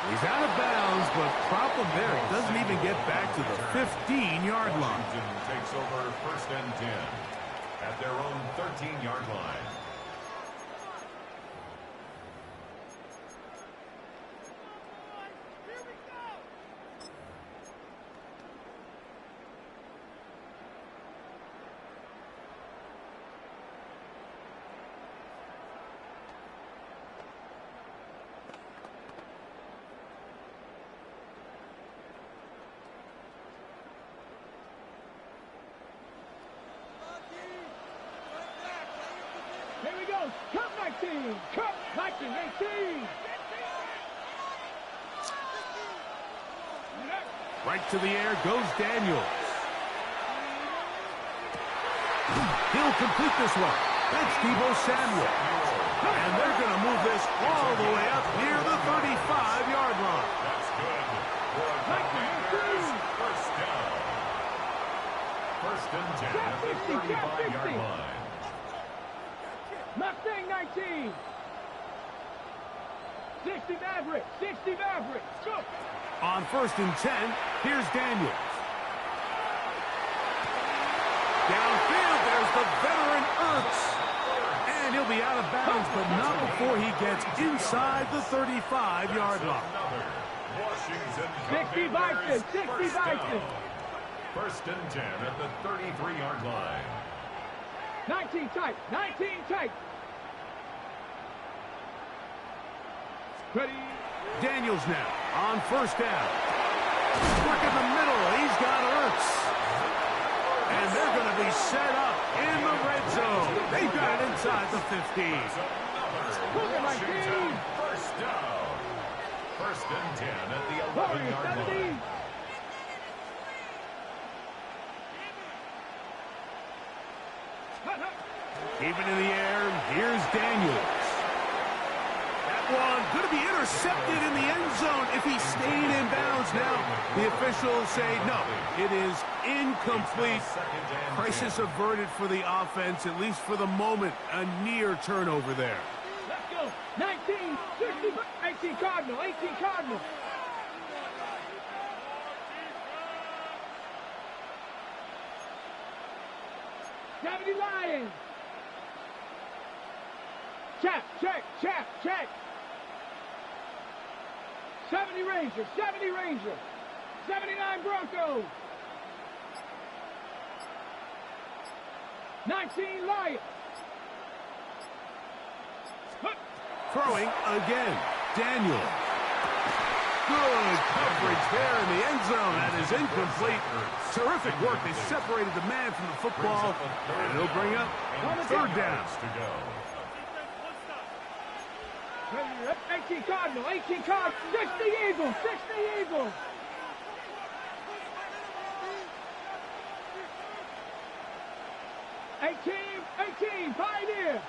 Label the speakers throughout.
Speaker 1: He's out of bounds, but problem there, it doesn't even get back to the 15-yard line.
Speaker 2: Washington takes over 1st and 10 at their own 13-yard line.
Speaker 3: Here we go. Cup 19. Cup 19. 18.
Speaker 1: Right to the air goes Daniels. He'll complete this one. That's Deebo Samuel. And they're going to move this all the way up near the 35-yard line.
Speaker 2: That's good. For a touchdown. First down. 1st and 10 at the 35-yard line.
Speaker 3: Mustang 19. 60 Maverick. 60 Maverick. Go.
Speaker 1: On 1st and 10, here's Daniels. Downfield, there's the veteran Ertz. And he'll be out of bounds, but not before he gets inside the 35-yard line.
Speaker 2: Washington
Speaker 3: 60 Vikings. 60 Vikings.
Speaker 2: 1st and 10 at the 33-yard line.
Speaker 3: 19 tight. 19 tight. Ready.
Speaker 1: Daniels now on 1st down. Quick in the middle. He's got Ertz. And they're going to be set up in the red zone. They've got it inside the 15.
Speaker 2: Washington first down. 1st and 10 at the 11-yard line.
Speaker 1: Keeping in the air, here's Daniels. That one going to be intercepted in the end zone if he stayed in bounds. Now, the officials say no, it is incomplete. Crisis averted for the offense, at least for the moment. A near turnover there.
Speaker 3: Let's go. 19, 60, 18 Cardinal, 18 Cardinal. Gravity Lions. Check. 70 Rangers, 79 Broncos. 19 Lions.
Speaker 1: Throwing again, Daniel. Good coverage there in the end zone. That is incomplete. Terrific work. They separated the man from the football. And it'll bring up 3rd down.
Speaker 3: 18 Cardinal, 18 Cardinal, 60 Eagles, 60 Eagles. Eighteen, Pioneer.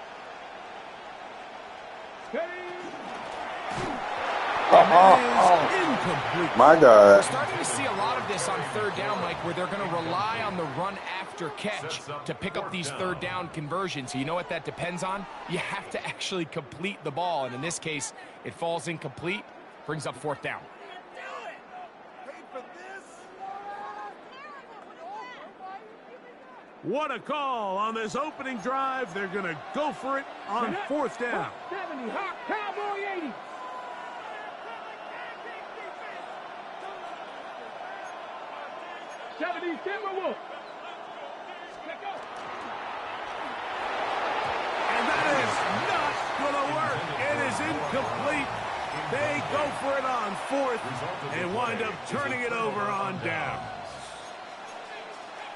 Speaker 1: Incomplete.
Speaker 4: My God.
Speaker 5: We're starting to see a lot of this on 3rd down, Mike, where they're going to rely on the run after catch to pick up these 3rd down conversions. You know what that depends on? You have to actually complete the ball, and in this case, it falls incomplete, brings up 4th down.
Speaker 1: What a call on this opening drive. They're going to go for it on 4th down.
Speaker 3: 70, Hawk, Cowboy 80. Timberwolves.
Speaker 1: And that is not going to work. It is incomplete. They go for it on 4th and wind up turning it over on down.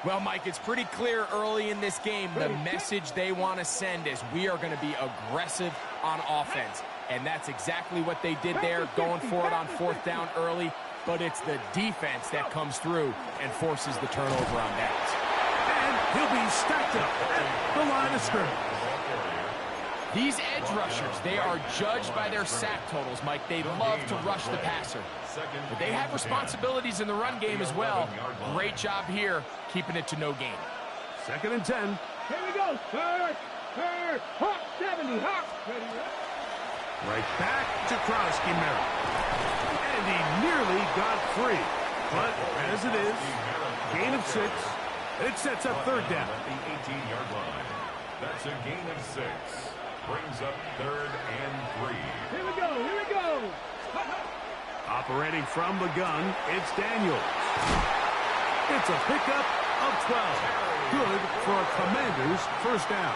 Speaker 5: Well, Mike, it's pretty clear early in this game the message they want to send is we are going to be aggressive on offense. And that's exactly what they did there, going for it on 4th down early. But it's the defense that comes through and forces the turnover on downs.
Speaker 1: And he'll be stacked up at the line of scrimmage.
Speaker 5: These edge rushers, they are judged by their sack totals, Mike. They love to rush the passer. But they have responsibilities in the run game as well. Great job here, keeping it to no gain.
Speaker 1: 2nd and 10.
Speaker 3: Here we go. Third. Hawk 70. Hawk.
Speaker 1: Right back to Krosky Merritt. got 3. But as it is, gain of 6. It sets up third down.
Speaker 2: At the 18-yard line. That's a gain of 6. Brings up 3rd and 3.
Speaker 3: Here we go, here we go.
Speaker 1: Operating from the gun, it's Daniels. It's a pickup of 12. Good for a Commanders first down.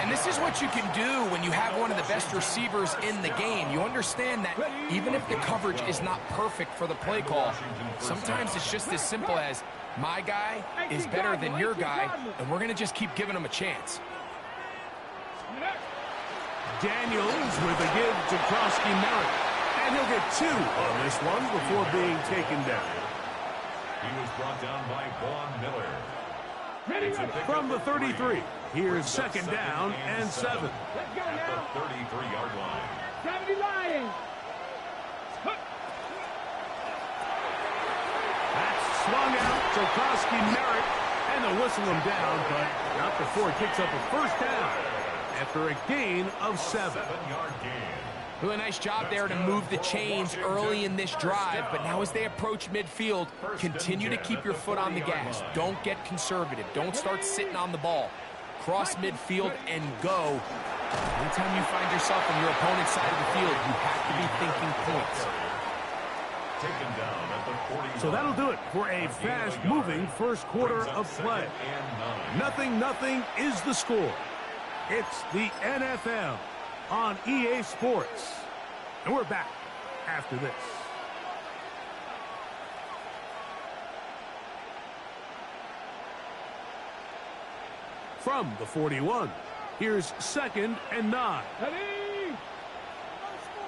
Speaker 5: And this is what you can do when you have one of the best receivers in the game. You understand that even if the coverage is not perfect for the play call, sometimes it's just as simple as my guy is better than your guy, and we're going to just keep giving him a chance.
Speaker 1: Daniels with a give to Krosky Merritt. And he'll get 2 on this one before being taken down.
Speaker 2: He was brought down by Vaughn Miller.
Speaker 1: From the 33, here's second down and 7.
Speaker 3: Let's go
Speaker 2: At
Speaker 3: now.
Speaker 2: the 33-yard line.
Speaker 3: 70 Lions.
Speaker 1: That's swung out to Krosky Merritt, and they'll whistle him down, but not before he picks up a first down after a gain of 7.
Speaker 2: 7-yard gain.
Speaker 5: Really nice job there to move the chains early in this drive, but now as they approach midfield, continue to keep your foot on the gas. Don't get conservative. Don't start sitting on the ball. Cross midfield and go. Anytime you find yourself on your opponent's side of the field, you have to be thinking points.
Speaker 2: Taken down at the 40.
Speaker 1: So that'll do it for a fast-moving first quarter of play. 0-0 is the score. It's the NFL on EA Sports. And we're back after this. From the 41, here's second and 9.
Speaker 3: Ready?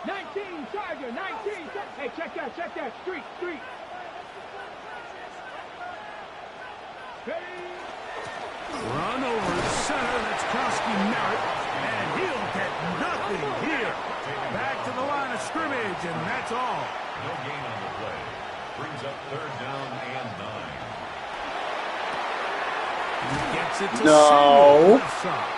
Speaker 3: 19, Charger, 19. Hey, check that. Street. Ready?
Speaker 1: Run over the center, that's Krosky Merritt, and he'll get nothing here. Back to the line of scrimmage, and that's all.
Speaker 2: No gain on the play. Brings up 3rd down and 9.
Speaker 1: He gets it to
Speaker 4: No.
Speaker 1: Samuel left side.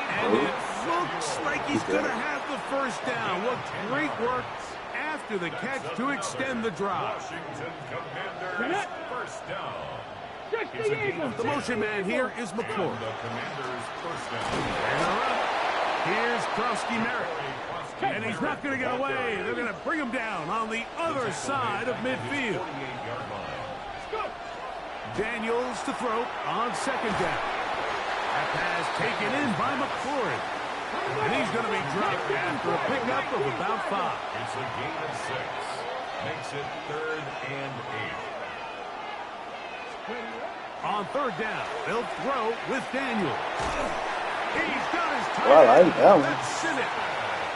Speaker 1: And it looks like he's going to have the first down. What great work after the catch to extend the drive.
Speaker 2: Washington Commanders first down.
Speaker 3: 60 Eagles.
Speaker 1: The motion man here is McClure.
Speaker 2: The Commanders first down.
Speaker 1: And they're up. Here's Krosky Merritt. And he's not going to get away. They're going to bring him down on the other side of midfield.
Speaker 2: 48-yard line.
Speaker 1: Daniels to throw on second down. That pass taken in by McClure. And he's going to be dropped after a pickup of about 5.
Speaker 2: It's a gain of 6. Makes it 3rd and 8.
Speaker 1: On third down, they'll throw with Daniels. He's got his tight
Speaker 4: Well, I
Speaker 1: end.
Speaker 4: am.
Speaker 1: That's Sinnott.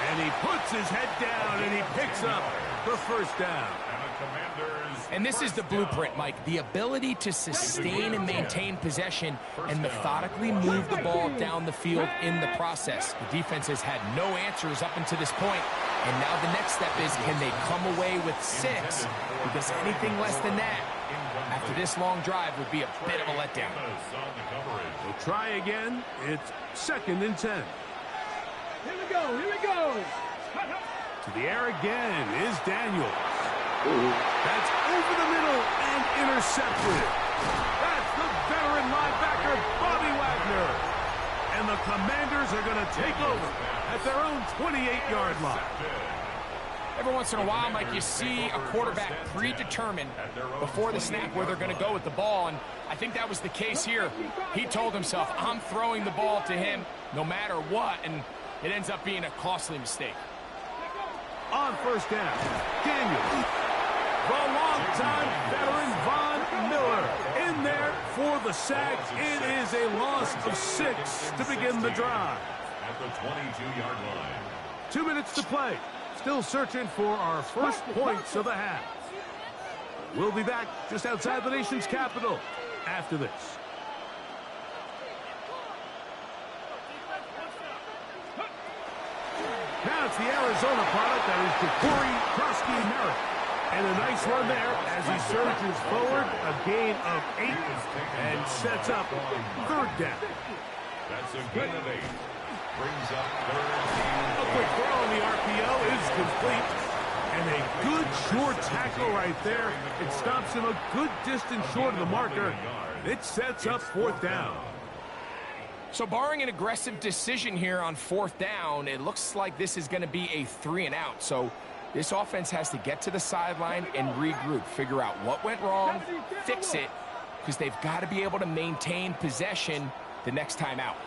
Speaker 1: And he puts his head down and he picks up the first down.
Speaker 2: And the Commanders.
Speaker 5: And this is the blueprint, Mike. The ability to sustain and maintain possession and methodically move the ball down the field in the process. The defense has had no answers up until this point, and now the next step is, can they come away with 6? Because anything less than that, after this long drive, would be a bit of a letdown.
Speaker 1: We'll try again. It's second and 10.
Speaker 3: Here we go.
Speaker 1: To the air again is Daniels. That's over the middle and intercepted. That's the veteran linebacker, Bobby Wagner. And the Commanders are going to take over at their own 28-yard line.
Speaker 5: Every once in a while, Mike, you see a quarterback predetermined before the snap where they're going to go with the ball, and I think that was the case here. He told himself, I'm throwing the ball to him no matter what, and it ends up being a costly mistake.
Speaker 1: On first down, Daniels. The longtime veteran Von Miller in there for the sack. It is a loss of 6 to begin the drive.
Speaker 2: At the 22-yard line.
Speaker 1: 2 minutes to play. Still searching for our first points of the half. We'll be back just outside the nation's capital after this. Now it's the Arizona product that is Corey Krosky Merritt. And a nice run there as he surges forward, a gain of 8, and sets up third down.
Speaker 2: That's a gain of 8. Brings up 3rd and
Speaker 1: A quick throw on the RPO is complete. And a good short tackle right there. It stops him a good distance short of the marker. It sets up fourth down.
Speaker 5: So barring an aggressive decision here on fourth down, it looks like this is going to be a 3-and-out. So this offense has to get to the sideline and regroup, figure out what went wrong, fix it, because they've got to be able to maintain possession the next time out.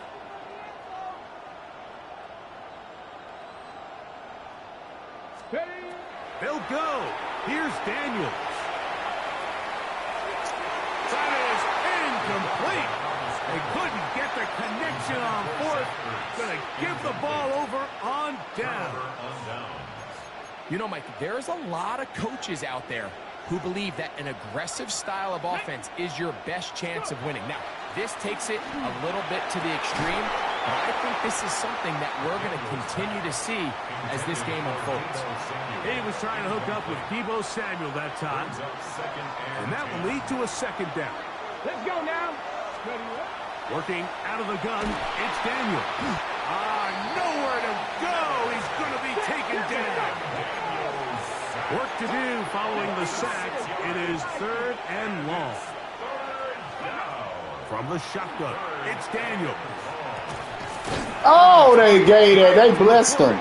Speaker 1: They'll go. Here's Daniels. That is incomplete. They couldn't get the connection on fourth. Going to give the ball over on down.
Speaker 5: You know, Mike, there's a lot of coaches out there who believe that an aggressive style of offense is your best chance of winning. Now, this takes it a little bit to the extreme, but I think this is something that we're going to continue to see as this game unfolds.
Speaker 1: He was trying to hook up with Deebo Samuel that time, and that will lead to a second down.
Speaker 3: Let's go now.
Speaker 1: Working out of the gun, it's Daniel. Nowhere to go. He's going to be taken down. Work to do following the sack. It is third and long. From the shotgun, it's Daniel.
Speaker 4: Oh, they gave it. They blessed him.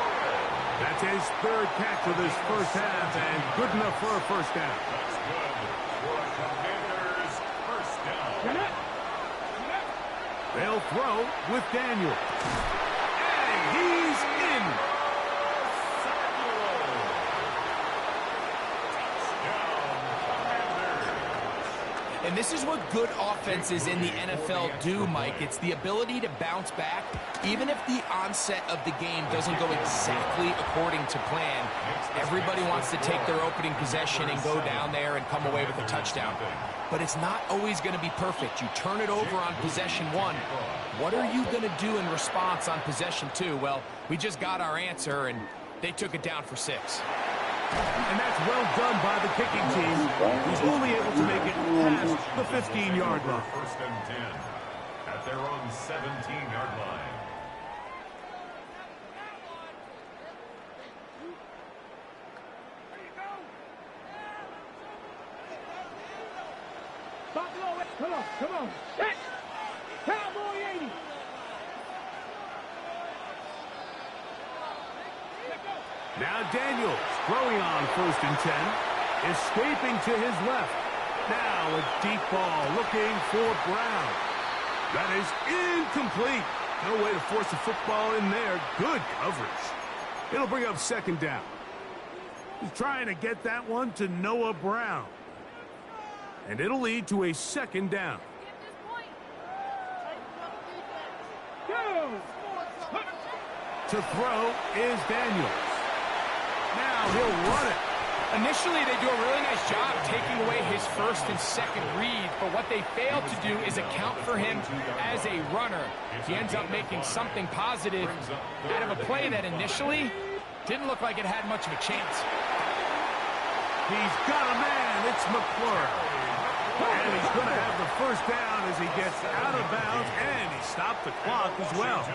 Speaker 1: That's his third catch of this first half, and good enough for a first down. They'll throw with Daniel. And he's in.
Speaker 5: And this is what good offenses in the NFL do, Mike. It's the ability to bounce back, even if the onset of the game doesn't go exactly according to plan. Everybody wants to take their opening possession and go down there and come away with a touchdown. But it's not always going to be perfect. You turn it over on possession one. What are you going to do in response on possession two? Well, we just got our answer, and they took it down for 6.
Speaker 1: And that's well done by the kicking team. He's only able to make it past the 15-yard line.
Speaker 2: First and 10 at their own 17-yard line.
Speaker 3: Buffalo, come on. Set. Cowboy 80.
Speaker 1: Now Daniels throwing on first and 10. Escaping to his left. Now a deep ball looking for Brown. That is incomplete. No way to force a football in there. Good coverage. It'll bring up second down. He's trying to get that one to Noah Brown. And it'll lead to a second down.
Speaker 3: Go.
Speaker 1: To throw is Daniels. Now he'll run it.
Speaker 5: Initially, they do a really nice job taking away his first and second read, but what they failed to do is account for him as a runner. He ends up making something positive out of a play that initially didn't look like it had much of a chance.
Speaker 1: He's got a man. It's McClure. And he's going to have the first down as he gets out of bounds, and he stopped the clock as well.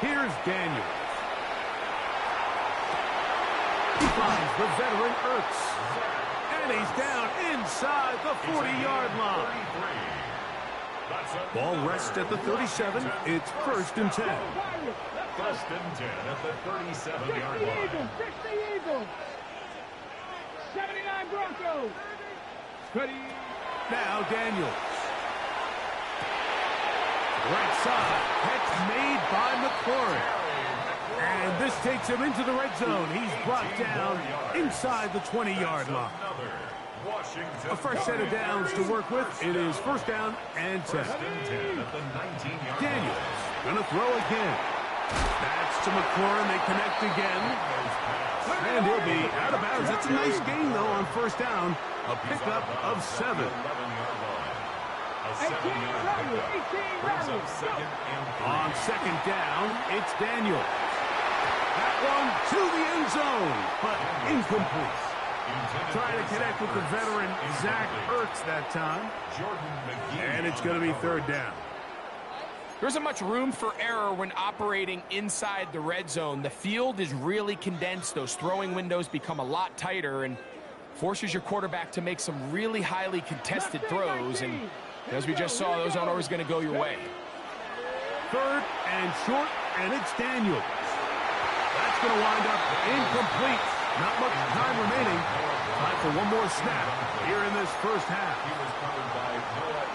Speaker 1: Here's Daniels. He finds the veteran Ertz. And he's down inside the 40-yard line. Ball rests at the 37. It's first and 10.
Speaker 2: First and 10 at the 37-yard line.
Speaker 3: 60 Eagles. 79 Broncos.
Speaker 1: Now Daniels. Right side. Catch made by McClure. And this takes him into the red zone. He's brought down inside the 20-yard line. A fresh set of downs to work with. It is first down and 10. Daniels going to throw again. That's to McClure, and they connect again. And he'll be out of bounds. That's a nice gain, though, on first down. A pickup of 7. On second down, it's Daniels. That one to the end zone, but incomplete. Trying to connect with the veteran Zach Ertz that time. And it's going to be third down.
Speaker 5: There isn't much room for error when operating inside the red zone. The field is really condensed. Those throwing windows become a lot tighter and forces your quarterback to make some really highly contested throws. And as we just saw, those aren't always going to go your way.
Speaker 1: 3rd and short, and it's Daniels. That's going to wind up incomplete. Not much time remaining. Time for one more snap here in this first half.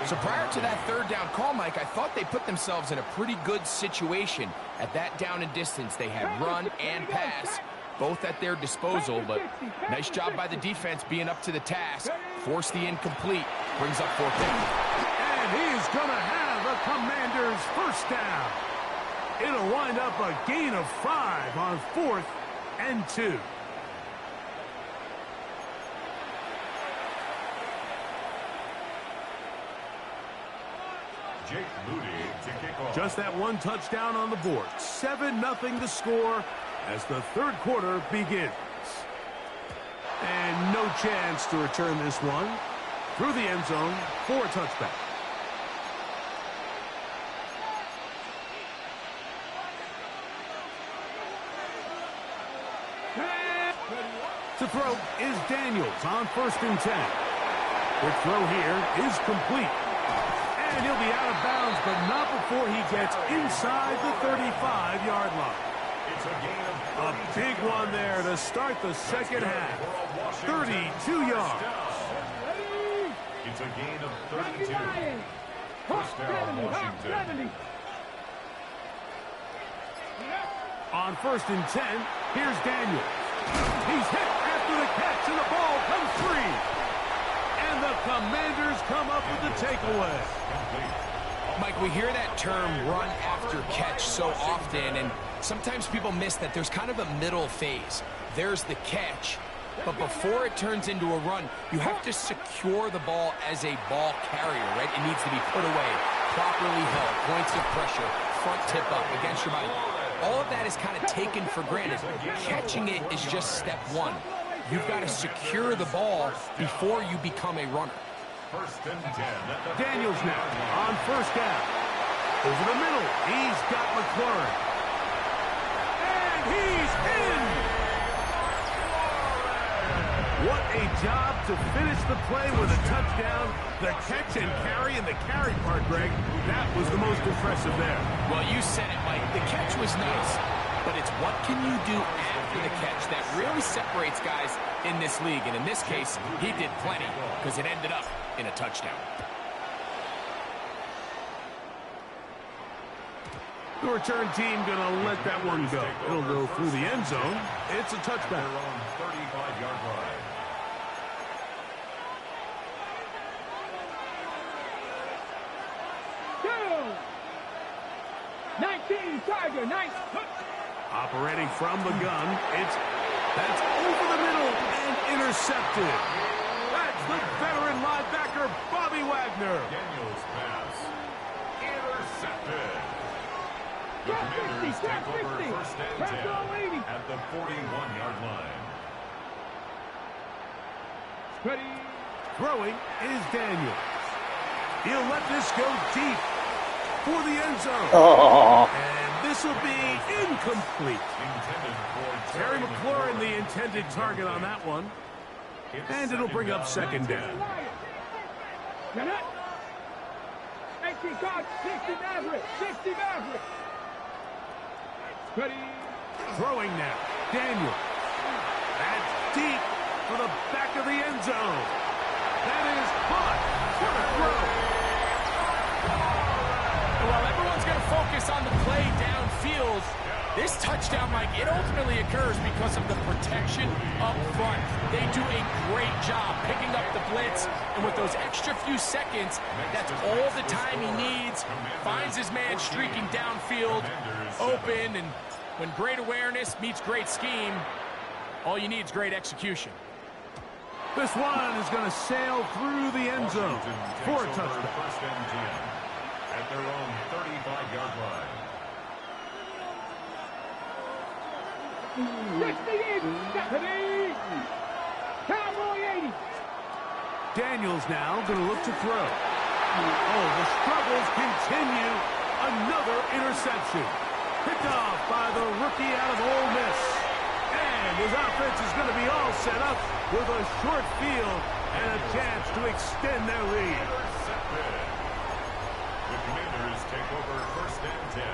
Speaker 5: So prior to that 3rd down call, Mike, I thought they put themselves in a pretty good situation. At that down and distance, they had run and pass, both at their disposal, but nice job by the defense being up to the task. Force the incomplete, brings up 4th down.
Speaker 1: And he's going to have a Commanders first down. It'll wind up a gain of 5 on 4th and 2.
Speaker 2: Jake Moody to kick off.
Speaker 1: Just that one touchdown on the board. 7-0 the score as the 3rd quarter begins. And no chance to return this one through the end zone for a touchback. To throw is Daniels on 1st and 10. The throw here is complete. And he'll be out of bounds, but not before he gets inside the 35-yard line.
Speaker 2: It's a gain of
Speaker 1: A big one there to start the second half. 32 yards.
Speaker 2: It's a gain of 32. First down, Washington.
Speaker 1: On 1st and 10, here's Daniels. He's hit after the catch, and the ball comes free. And the Commanders come up with the takeaway.
Speaker 5: Mike, we hear that term run after catch so often, and sometimes people miss that there's kind of a middle phase. There's the catch, but before it turns into a run, you have to secure the ball as a ball carrier, right? It needs to be put away, properly held, points of pressure, front tip up against your body. All of that is kind of taken for granted. Catching it is just step one. You've got to secure the ball before you become a runner.
Speaker 2: 1st and 10.
Speaker 1: Daniels now on 1st down. Over the middle, he's got McLaurin. And he's in! What a job to finish the play with a touchdown. The catch and carry, and the carry part, Greg, that was the most impressive there.
Speaker 5: Well, you said it, Mike. The catch was nice, but it's what can you do after the catch that really separates guys in this league. And in this case, he did plenty because it ended up in a touchdown.
Speaker 1: The return team going to let that one go. It'll go through the end zone. It's a touchback.
Speaker 2: They're on 35-yard line.
Speaker 3: Two. 19 Tiger, 9.
Speaker 1: Operating from the gun, that's over the middle and intercepted. That's the veteran linebacker, Bobby Wagner.
Speaker 2: Daniels pass. Intercepted. The
Speaker 3: Top 50,
Speaker 2: Commanders take
Speaker 3: top
Speaker 2: over
Speaker 3: 50.
Speaker 2: 1st and
Speaker 3: Press
Speaker 2: 10
Speaker 3: all 80.
Speaker 2: at the 41-yard line.
Speaker 3: Ready.
Speaker 1: Throwing is Daniels. He'll let this go deep for the end zone.
Speaker 4: Oh,
Speaker 1: And this will be incomplete.
Speaker 2: Intended for
Speaker 1: Terry McLaurin, the intended target on that one. And it'll bring up 2nd down.
Speaker 3: Get it. 18 card, 60 Maverick, 60 Maverick. Ready.
Speaker 1: Throwing now, Daniels. That's deep for the back of the end zone. That is caught. What a throw.
Speaker 5: And while everyone's going to focus on the play downfield, this touchdown, Mike, it ultimately occurs because of the protection up front. They do a great job picking up the blitz, and with those extra few seconds, that's all the time he needs. Finds his man streaking downfield, open, and when great awareness meets great scheme, all you need is great execution.
Speaker 1: This one is going to sail through the end zone for a
Speaker 2: Takes over
Speaker 1: touchdown.
Speaker 2: 1st and 10 at their own 35-yard line.
Speaker 3: 68, Stephanie. Cowboy 80.
Speaker 1: Daniels now going to look to throw. Oh, the struggles continue. A Another interception. Picked off by the rookie out of Ole Miss. And his offense is going to be all set up with a short field and a chance to extend their lead.
Speaker 2: The Commanders take over 1st and 10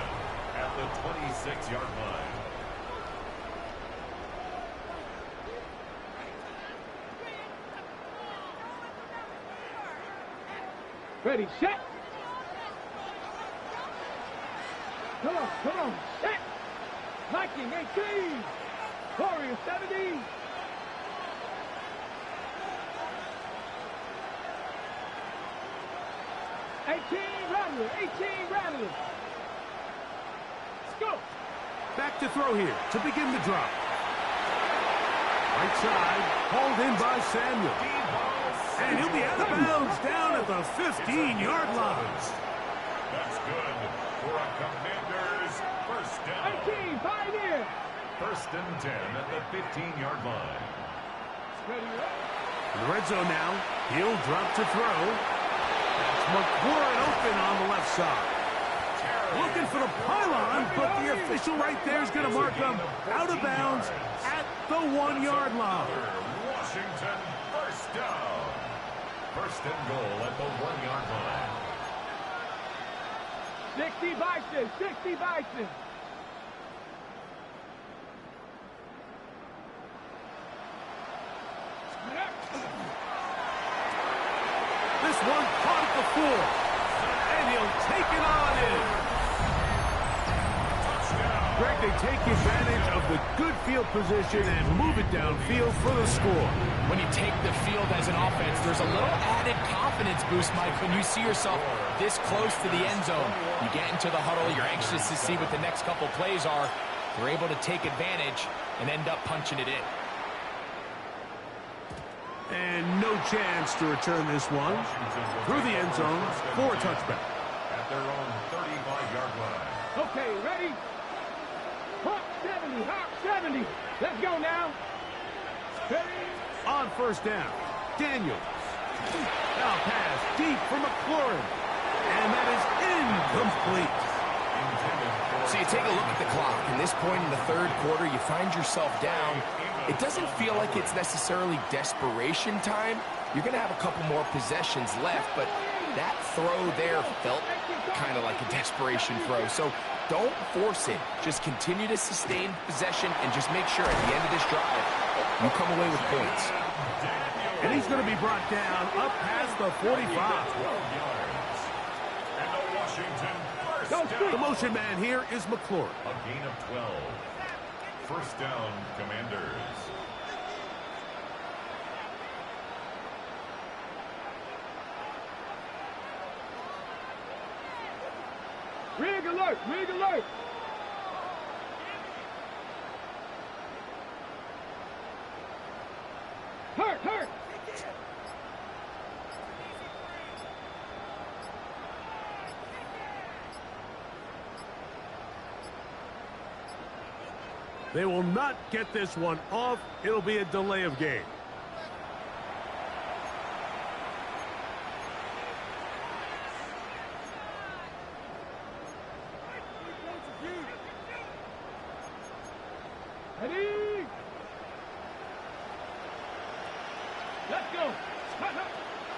Speaker 2: at the 26-yard line.
Speaker 3: Ready, set. Come on, set. Viking 18. Warrior 70. Rattler. Let's go.
Speaker 1: Back to throw here to begin the drop. Right side, hauled in by Samuel. And he'll be out of bounds down at the 15-yard line.
Speaker 2: That's good for a Commanders 1st down.
Speaker 3: 18, Pioneer.
Speaker 2: 1st and 10 at the 15-yard line.
Speaker 3: Ready, up.
Speaker 1: In the red zone now, he'll drop to throw. That's McLaurin open on the left side. Looking for the pylon, but the official right there is going to mark him out of bounds at the 1-yard line.
Speaker 2: Washington 1st down. 1st and goal at the 1-yard line.
Speaker 3: 60 Bison.
Speaker 1: This one caught at the 4, and he'll take it on in. Greg, they take advantage of the good field position and move it downfield for the score.
Speaker 5: When you take the field as an offense, there's a little added confidence boost, Mike, when you see yourself this close to the end zone. You get into the huddle, you're anxious to see what the next couple plays are. You're able to take advantage and end up punching it in.
Speaker 1: And no chance to return this one through the end zone for a touchback.
Speaker 2: At their own 35-yard line.
Speaker 3: Okay, ready? Hawk 70. Let's go now. Ready?
Speaker 1: On 1st down, Daniels. Now pass deep for McLaurin. And that is incomplete.
Speaker 5: So you take a look at the clock. In this point in the 3rd quarter, you find yourself down. It doesn't feel like it's necessarily desperation time. You're going to have a couple more possessions left, but that throw there felt kind of like a desperation throw. So don't force it. Just continue to sustain possession and just make sure at the end of this drive, you come away with points.
Speaker 1: And he's going to be brought down up past the 45.
Speaker 2: And the Washington 1st down.
Speaker 1: The motion man here is McLaurin.
Speaker 2: A gain of 12. 1st down, Commanders.
Speaker 3: Rig alert. Hurt.
Speaker 1: They will not get this one off. It'll be a delay of game.
Speaker 3: Ready? Let's go.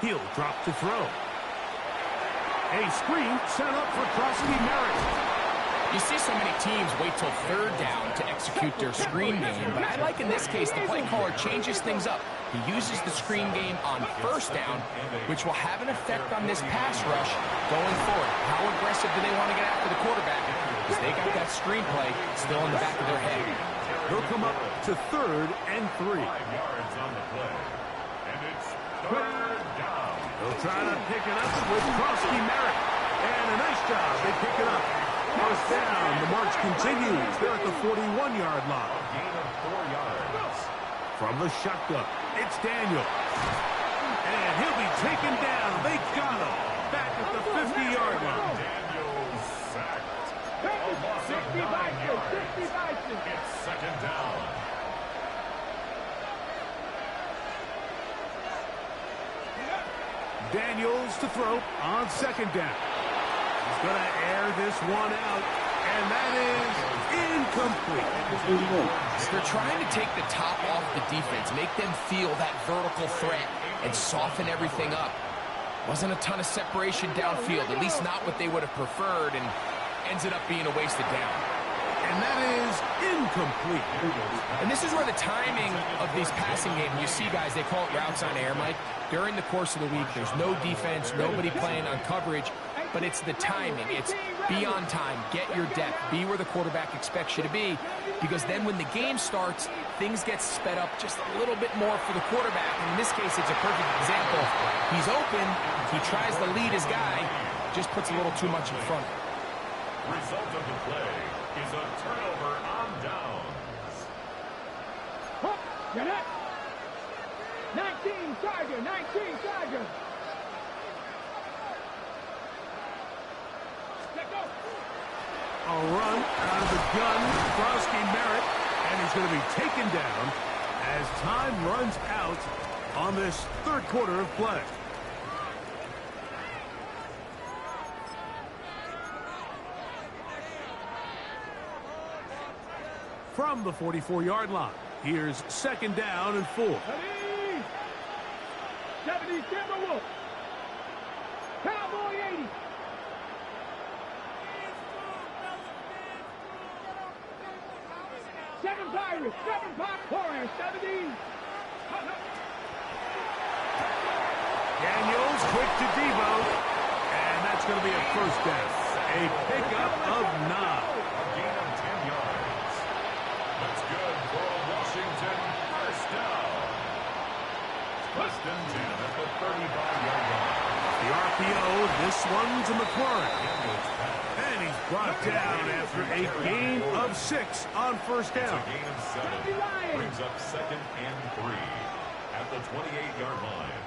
Speaker 1: He'll drop to throw. A screen set up for Krosky Merritt.
Speaker 5: You see so many teams wait till 3rd down to execute their screen game, but I like in this case the play caller changes things up. He uses the screen game on 1st down, which will have an effect on this pass rush going forward. How aggressive do they want to get after the quarterback? Because they got that screen play still in the back of their head.
Speaker 1: He'll come up to 3rd and 3.
Speaker 2: 5 yards on the play. And it's 3rd down.
Speaker 1: They'll try to pick it up with Krosky Merritt. And a nice job. They pick it up. 1st down. The march continues. They're at the 41-yard line.
Speaker 2: A gain of 4 yards.
Speaker 1: From the shotgun, it's Daniel. And he'll be taken down. They got him. Back at the 50-yard line.
Speaker 2: Daniels sacked.
Speaker 3: 60 Bison.
Speaker 2: It's 2nd down.
Speaker 1: Daniels to throw on 2nd down. Going to air this one out, and that is incomplete.
Speaker 5: They're trying to take the top off the defense, make them feel that vertical threat, and soften everything up. Wasn't a ton of separation downfield, at least not what they would have preferred, and ends up being a wasted down.
Speaker 1: And that is incomplete.
Speaker 5: And this is where the timing of these passing games, you see guys, they call it routes on air, Mike. During the course of the week, there's no defense, nobody playing on coverage, but it's the timing. It's be on time, get your depth, be where the quarterback expects you to be, because then when the game starts, things get sped up just a little bit more for the quarterback. And in this case, it's a perfect example. He's open, he tries to lead his guy, just puts a little too much in front of him.
Speaker 2: Result of the play is a turnover on downs.
Speaker 3: Get it. 19 Charger, 19 Charger. Let go.
Speaker 1: A run out of the gun, Krowski Merritt, and he's going to be taken down as time runs out on this third quarter of play. From the 44-yard line, here's second down and 4.
Speaker 3: 70 Timberwolves. Cowboy 80. Seven Pirates. 70.
Speaker 1: Daniels quick to Debo, and that's going to be a first down. A pickup of 9.
Speaker 2: Gain of 10 yards. That's good for Washington. First down. First and 10 at the 35-yard line.
Speaker 1: The RPO, this one to McLaurin. And he's brought down after a gain of 6 on first
Speaker 2: It's
Speaker 1: down.
Speaker 2: a gain of 7. Brings up second and 3 at the 28-yard line.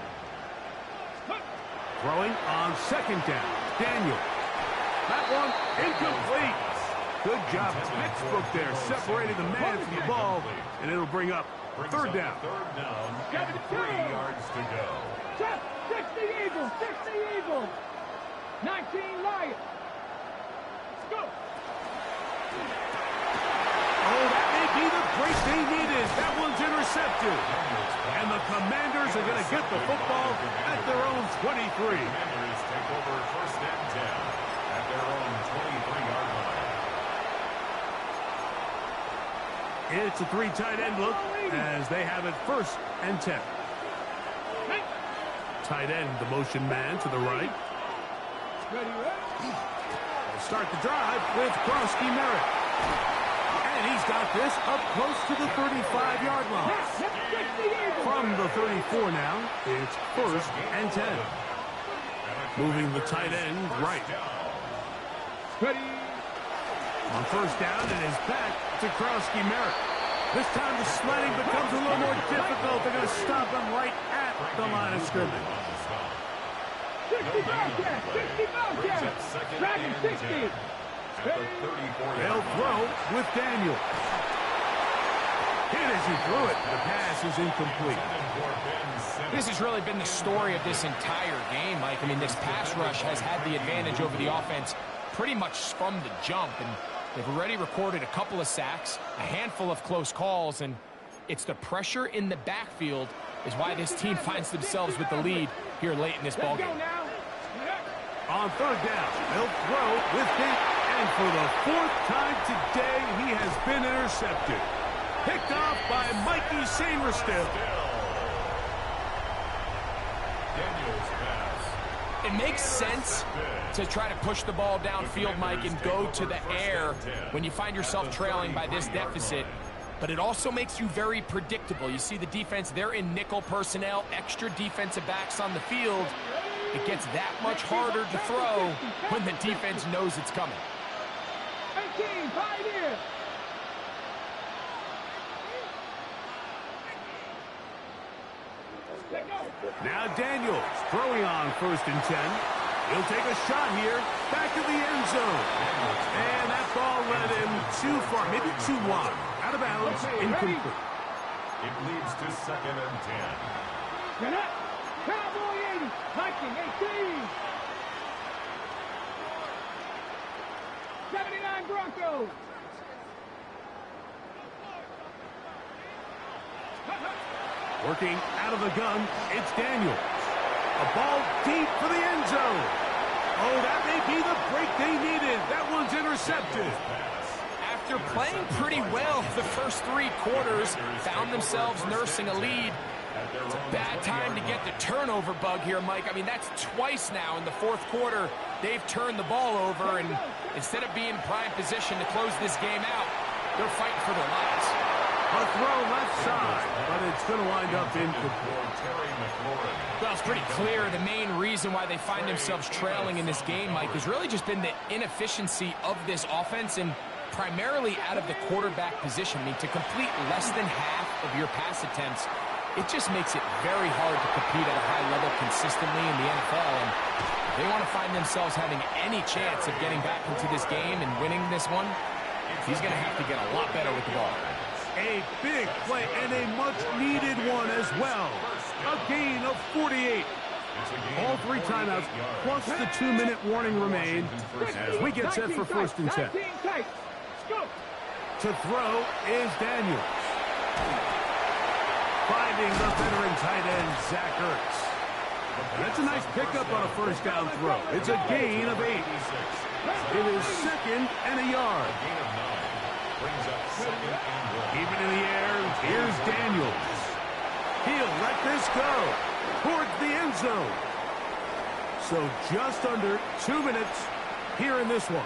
Speaker 1: Throwing on second down, Daniel. That one incomplete. Good job, textbook there, separating the man from the ball, and it'll bring up third down.
Speaker 2: Third down and 3 yards to go.
Speaker 3: 60 Eagles. 19 Lions. Let's go.
Speaker 1: Oh, that may be the break they needed. That one's intercepted. And the Commanders are going to get the football at their own 23.
Speaker 2: Commanders take over first and 10 at their own 23-yard line.
Speaker 1: It's a 3 tight end look as they have it first and 10. Tight end, the motion man to the right. They'll start the drive with Krowski Merritt. And he's got this up close to the 35-yard line. From the 34 now, it's first and 10. Moving the tight end right. On first down, it is back to Krowski Merritt. This time the sledding becomes a little more difficult. They're going to stop him right at the line of scrimmage.
Speaker 3: 60 Bobcat. Dragon 60.
Speaker 1: They'll throw with Daniel. Hit as he threw it. The pass is incomplete.
Speaker 5: This has really been the story of this entire game, Mike. I mean, this pass rush has had the advantage over the offense pretty much from the jump, and they've already recorded a couple of sacks, a handful of close calls, and it's the pressure in the backfield is why this team finds themselves with the lead here late in this ballgame.
Speaker 1: On third down, they'll throw with Dink, and for the 4th time today, he has been intercepted. Picked off by Mikey Sainristil.
Speaker 5: It makes sense to try to push the ball downfield, Mike, and go to the air when you find yourself trailing by this deficit. But it also makes you very predictable. You see the defense, they're in nickel personnel, extra defensive backs on the field. It gets that much harder to throw when the defense knows it's coming.
Speaker 3: 18, Pioneer.
Speaker 1: Now Daniels throwing on first and 10. He'll take a shot here, back to the end zone. And that ball led him too far, maybe too wide. Out of bounds, incomplete.
Speaker 2: It leads to second and 10.
Speaker 3: Get up. Cowboy 80. Viking 18. go.
Speaker 1: Working out of the gun, it's Daniels. A ball deep for the end zone. Oh, that may be the break they needed. That one's intercepted.
Speaker 5: After playing pretty well the first 3 quarters, found themselves nursing a lead. It's a bad time to get the turnover bug here, Mike. I mean, that's twice now in the 4th quarter. They've turned the ball over, and instead of being prime position to close this game out, they're fighting for their lives.
Speaker 1: A throw left side, but it's going to wind up incomplete.
Speaker 5: Well, it's pretty clear the main reason why they find themselves trailing in this game, Mike, has really just been the inefficiency of this offense and primarily out of the quarterback position. I mean, to complete less than half of your pass attempts, it just makes it very hard to compete at a high level consistently in the NFL. And if they want to find themselves having any chance of getting back into this game and winning this one, he's going to have to get a lot better with the ball.
Speaker 1: A big play and a much-needed one as well. A gain of 48. All 3 timeouts plus the 2-minute warning remain as we get set for 1st and 10. To throw is Daniels. Finding the veteran tight end, Zach Ertz. That's a nice pickup on a 1st down throw. It's a gain of 8. It is 2nd and a yard. Even in the air, here's Daniels. He'll let this go towards the end zone. So just under 2 minutes here in this one.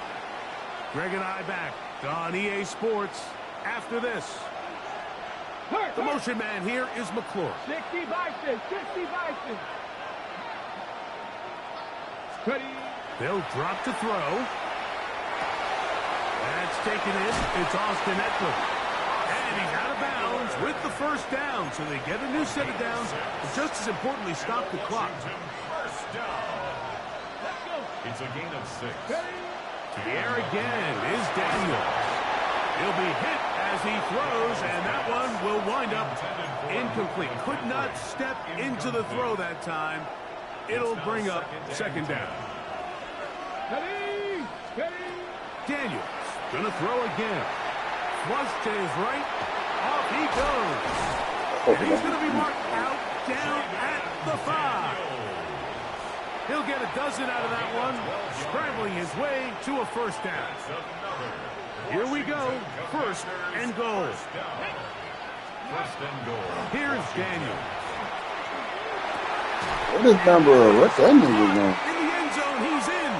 Speaker 1: Greg and I back on EA Sports after this. The motion man here is McClure.
Speaker 3: 60 Bison, 60 Bison.
Speaker 1: They'll drop to throw. That's taken in. It's Austin Eckler. And he's out of bounds with the 1st down. So they get a new set of downs. But just as importantly, stop the clock.
Speaker 2: First down. It's a gain of 6.
Speaker 1: The air again is Daniel. He'll be hit as he throws, and that one will wind up incomplete. Could not step into the throw that time. It'll bring up 2nd down. Daniels gonna throw again. Flush to his right. Off he goes. And he's gonna be marked out down at the 5. He'll get a dozen out of that one, scrambling his way to a 1st down. Here we go, 1st and goal. Here's Daniels.
Speaker 4: What is number? What's that nigga name?
Speaker 1: In the end zone, he's in.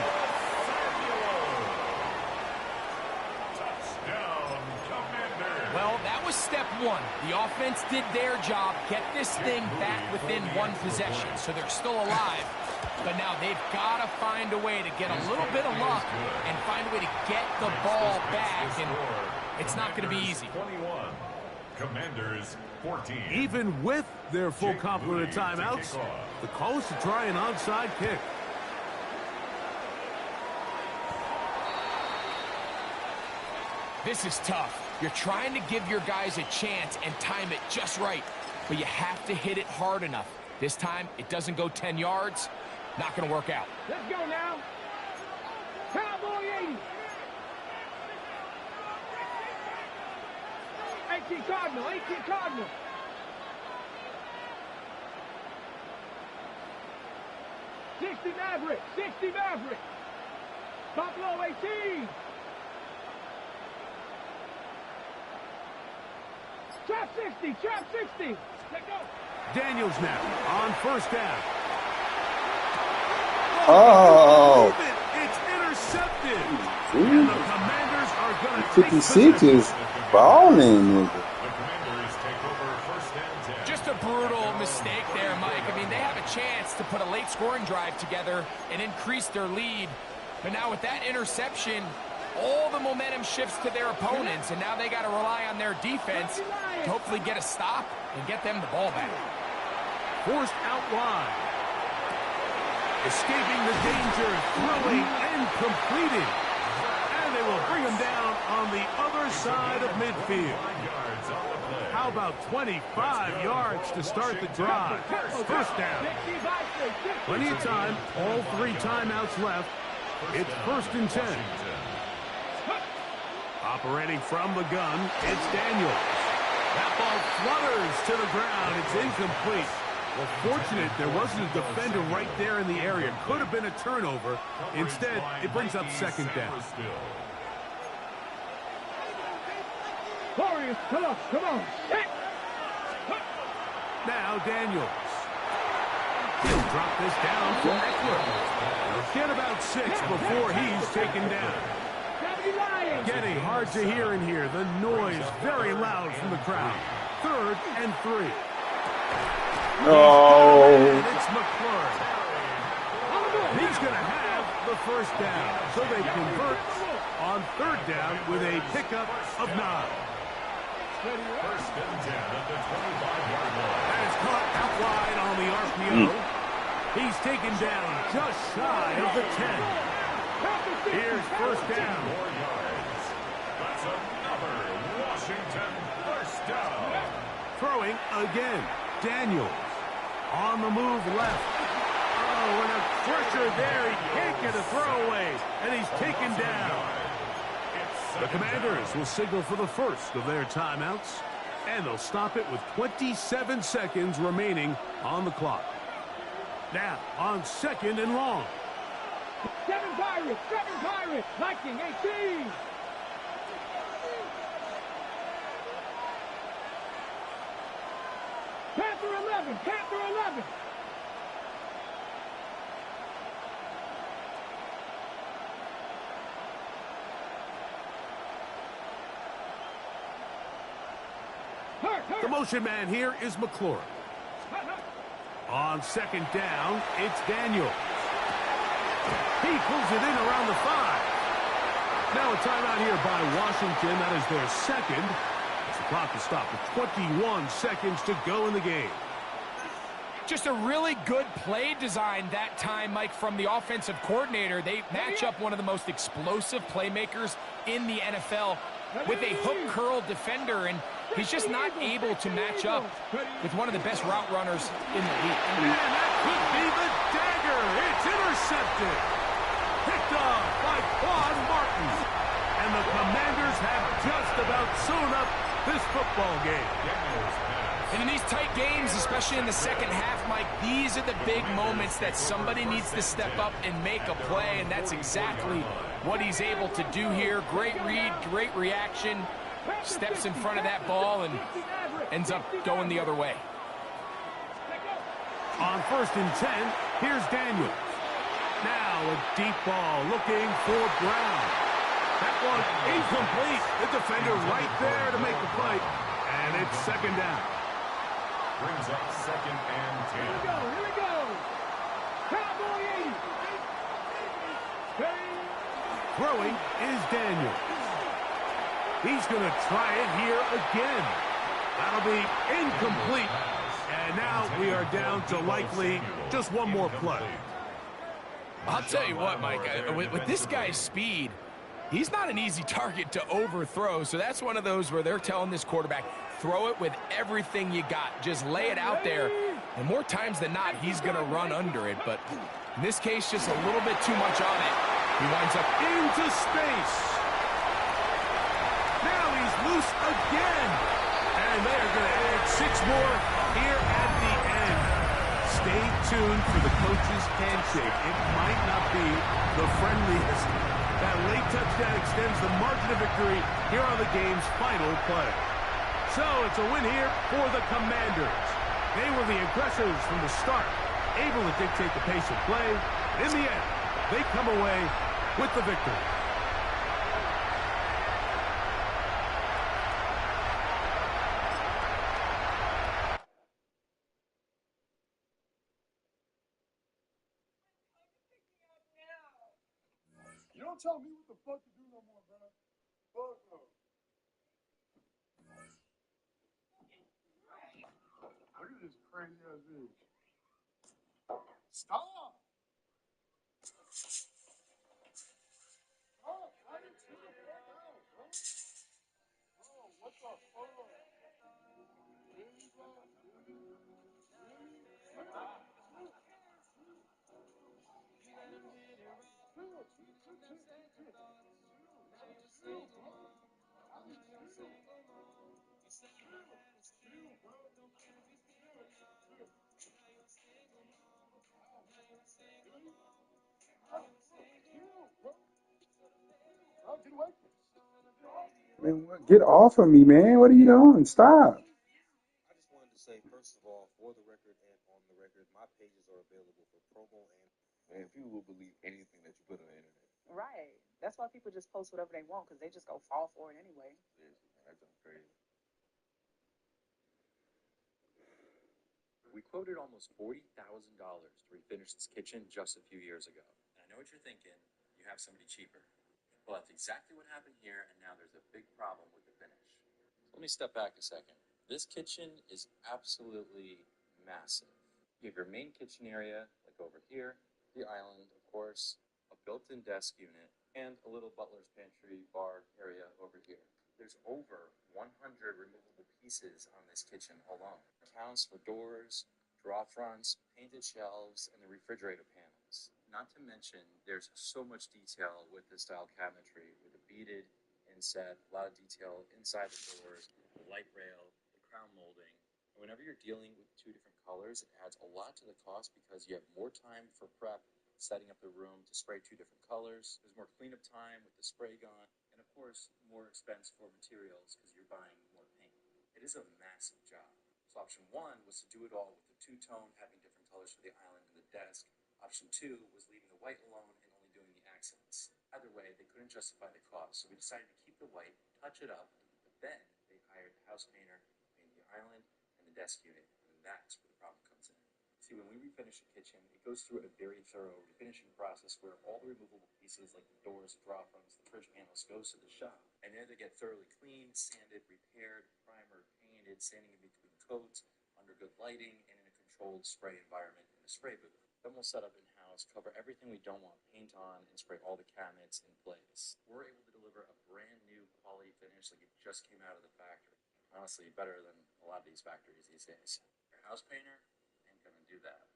Speaker 5: Well, that was step 1. The offense did their job, get this thing back within 1 possession, so they're still alive. But now they've got to find a way to get a little bit of luck and find a way to get the ball back, and it's not going to be easy.
Speaker 2: 21. Commanders 14.
Speaker 1: Even with their full complement of timeouts, the call is to try an onside kick.
Speaker 5: This is tough. You're trying to give your guys a chance and time it just right, but you have to hit it hard enough. This time, it doesn't go 10 yards. Not going to work out.
Speaker 3: Let's go now. Cowboy 80. 18 Cardinal, 18 Cardinal. $60 Maverick, 60 Maverick. Buffalo 18. Trap 60, trap 60. Let's go.
Speaker 1: Daniels now on 1st down.
Speaker 4: Oh.
Speaker 1: It's intercepted.
Speaker 4: Ooh.
Speaker 1: And the Commanders are going to
Speaker 4: 56 is balling, nigga.
Speaker 2: The Commanders take over 1st and 10.
Speaker 5: Just a brutal mistake there, Mike. I mean, they have a chance to put a late scoring drive together and increase their lead. But now with that interception, all the momentum shifts to their opponents, and now they got to rely on their defense to hopefully get a stop and get them the ball back.
Speaker 1: Forced out wide. Escaping the danger, throwing and completing. And they will bring him down on the other side of midfield. How about 25 yards to start the drive? 1st down. Plenty of time, all 3 timeouts left. It's 1st and 10. Operating from the gun, it's Daniels. That ball flutters to the ground. It's incomplete. Well, fortunate there wasn't a defender right there in the area. Could have been a turnover. Instead, it brings up second down.
Speaker 3: Warriors, come on, come on. Hit.
Speaker 1: Now Daniels. He'll drop this down for Eckler. Get about 6 before he's taken down. Getting hard to hear in here. The noise very loud from the crowd. 3rd and 3.
Speaker 4: No.
Speaker 1: And it's McLaurin. He's going to have the first down. So they convert on 3rd down with a pickup of 9.
Speaker 2: First and 10 at the 25-yard line.
Speaker 1: That is caught out wide on the RPO. He's taken down just shy of the 10. Here's first down.
Speaker 2: 4 yards. That's another Washington first down.
Speaker 1: Throwing again. Daniels on the move left. Oh, and a pressure there. He can't get a throwaway, and he's taken down. The Commanders will signal for the first of their timeouts, and they'll stop it with 27 seconds remaining on the clock. Now, on 2nd and long.
Speaker 3: 7 Pirates, Viking 18. Panther 11.
Speaker 1: The motion man here is McLaurin. On 2nd down, it's Daniels. He pulls it in around the 5. Now a timeout here by Washington. That is their 2nd. As the clock is stopped with 21 seconds to go in the game.
Speaker 5: Just a really good play design that time, Mike, from the offensive coordinator. They match up one of the most explosive playmakers in the NFL with a hook curl defender, and he's just not able to match up with one of the best route runners in the league.
Speaker 1: And that could be the dagger. It's intercepted. Picked off by Quan Martin. And the Commanders have just about sewn up this football game.
Speaker 5: And in these tight games, especially in the second half, Mike, these are the big moments that somebody needs to step up and make a play, and that's exactly what he's able to do here. Great read, great reaction. Steps in front of that ball and ends up going the other way.
Speaker 1: On 1st and 10, here's Daniels. Now a deep ball looking for Brown. That one incomplete. The defender right there to make the play. And it's 2nd down.
Speaker 2: Brings up 2nd and 10.
Speaker 3: Here we go. Cowboy 80.
Speaker 1: Throwing is Daniels. He's going to try it here again. That'll be incomplete. And now we are down to likely just one more play.
Speaker 5: I'll tell you what, Mike, with this guy's speed, he's not an easy target to overthrow. So that's one of those where they're telling this quarterback, throw it with everything you got. Just lay it out there. And more times than not, he's going to run under it. But in this case, just a little bit too much on it. He winds up
Speaker 1: into space. Now he's loose again. And they're going to add 6 more here at the end. Stay tuned for the coach's handshake. It might not be the friendliest. That late touchdown extends the margin of victory here on the game's final play. So it's a win here for the Commanders. They were the aggressors from the start, able to dictate the pace of play. In the end, they come away with the victory.
Speaker 6: You don't tell me what the fuck to do no more, bro. Fuck no. Look at this crazy ass bitch. Stop! Stop! I didn't see the fuck out, bro. Bro, what the fuck? Really, bro? Really? Stop! Chill, bro.
Speaker 4: Man, get off of me, man. What are you doing? Stop.
Speaker 7: I just wanted to say, first of all, for the record and on the record, my pages are available for promo and. Man, people will believe anything that you put on the internet.
Speaker 8: Right. That's why people just post whatever they want because they just go fall for it anyway.
Speaker 7: Seriously, man, that sounds crazy.
Speaker 9: We quoted almost $40,000 to refinish this kitchen just a few years ago. And I know what you're thinking. You have somebody cheaper. Well, that's exactly what happened here, and now there's a big problem with the finish. Let me step back a second. This kitchen is absolutely massive. You have your main kitchen area, like over here, the island, of course, a built-in desk unit, and a little butler's pantry bar area over here. There's over 100 removable pieces on this kitchen alone. It accounts for doors, drawer fronts, painted shelves, and the refrigerator panels. Not to mention, there's so much detail with this style cabinetry, with the beaded inset, a lot of detail inside the doors, the light rail, the crown molding. And whenever you're dealing with two different colors, it adds a lot to the cost because you have more time for prep, setting up the room to spray two different colors. There's more cleanup time with the spray gun, and of course, more expense for materials because you're buying more paint. It is a massive job. So option one was to do it all with the two-tone, having different colors for the island and the desk. Option two was leaving the white alone and only doing the accents. Either way, they couldn't justify the cost, so we decided to keep the white, touch it up, but then they hired the house painter, painted the island and the desk unit, and that's where the problem comes in. See, when we refinish a kitchen, it goes through a very thorough refinishing process where all the removable pieces like the doors, the drawer fronts, the fridge panels goes to the shop. And there they get thoroughly cleaned, sanded, repaired, primer, painted, sanding in between coats, under good lighting, and in a controlled spray environment in a spray booth. Then we'll set up in-house, cover everything we don't want paint on, and spray all the cabinets in place. We're able to deliver a brand new quality finish like it just came out of the factory. Honestly, better than a lot of these factories these days. Your house painter ain't gonna do that.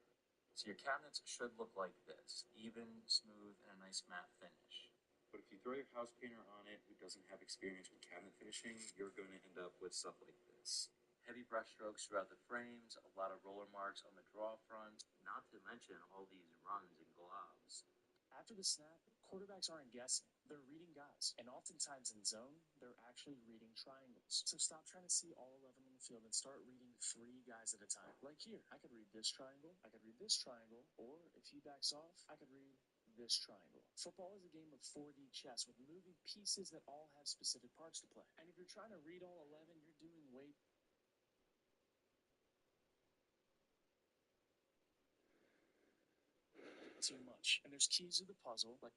Speaker 9: So your cabinets should look like this, even, smooth, and a nice matte finish. But if you throw your house painter on it who doesn't have experience with cabinet finishing, you're going to end up with stuff like this. Heavy brush strokes throughout the frames, a lot of roller marks on the drawer front, not to mention all these runs and globs.
Speaker 10: After the snap, quarterbacks aren't guessing. They're reading guys. And oftentimes in zone, they're actually reading triangles. So stop trying to see all 11 on the field and start reading 3 guys at a time. Like here, I could read this triangle, I could read this triangle, or if he backs off, I could read this triangle. Football is a game of 4D chess with moving pieces that all have specific parts to play. And if you're trying to read all 11, you're doing way too much. And there's keys to the puzzle, like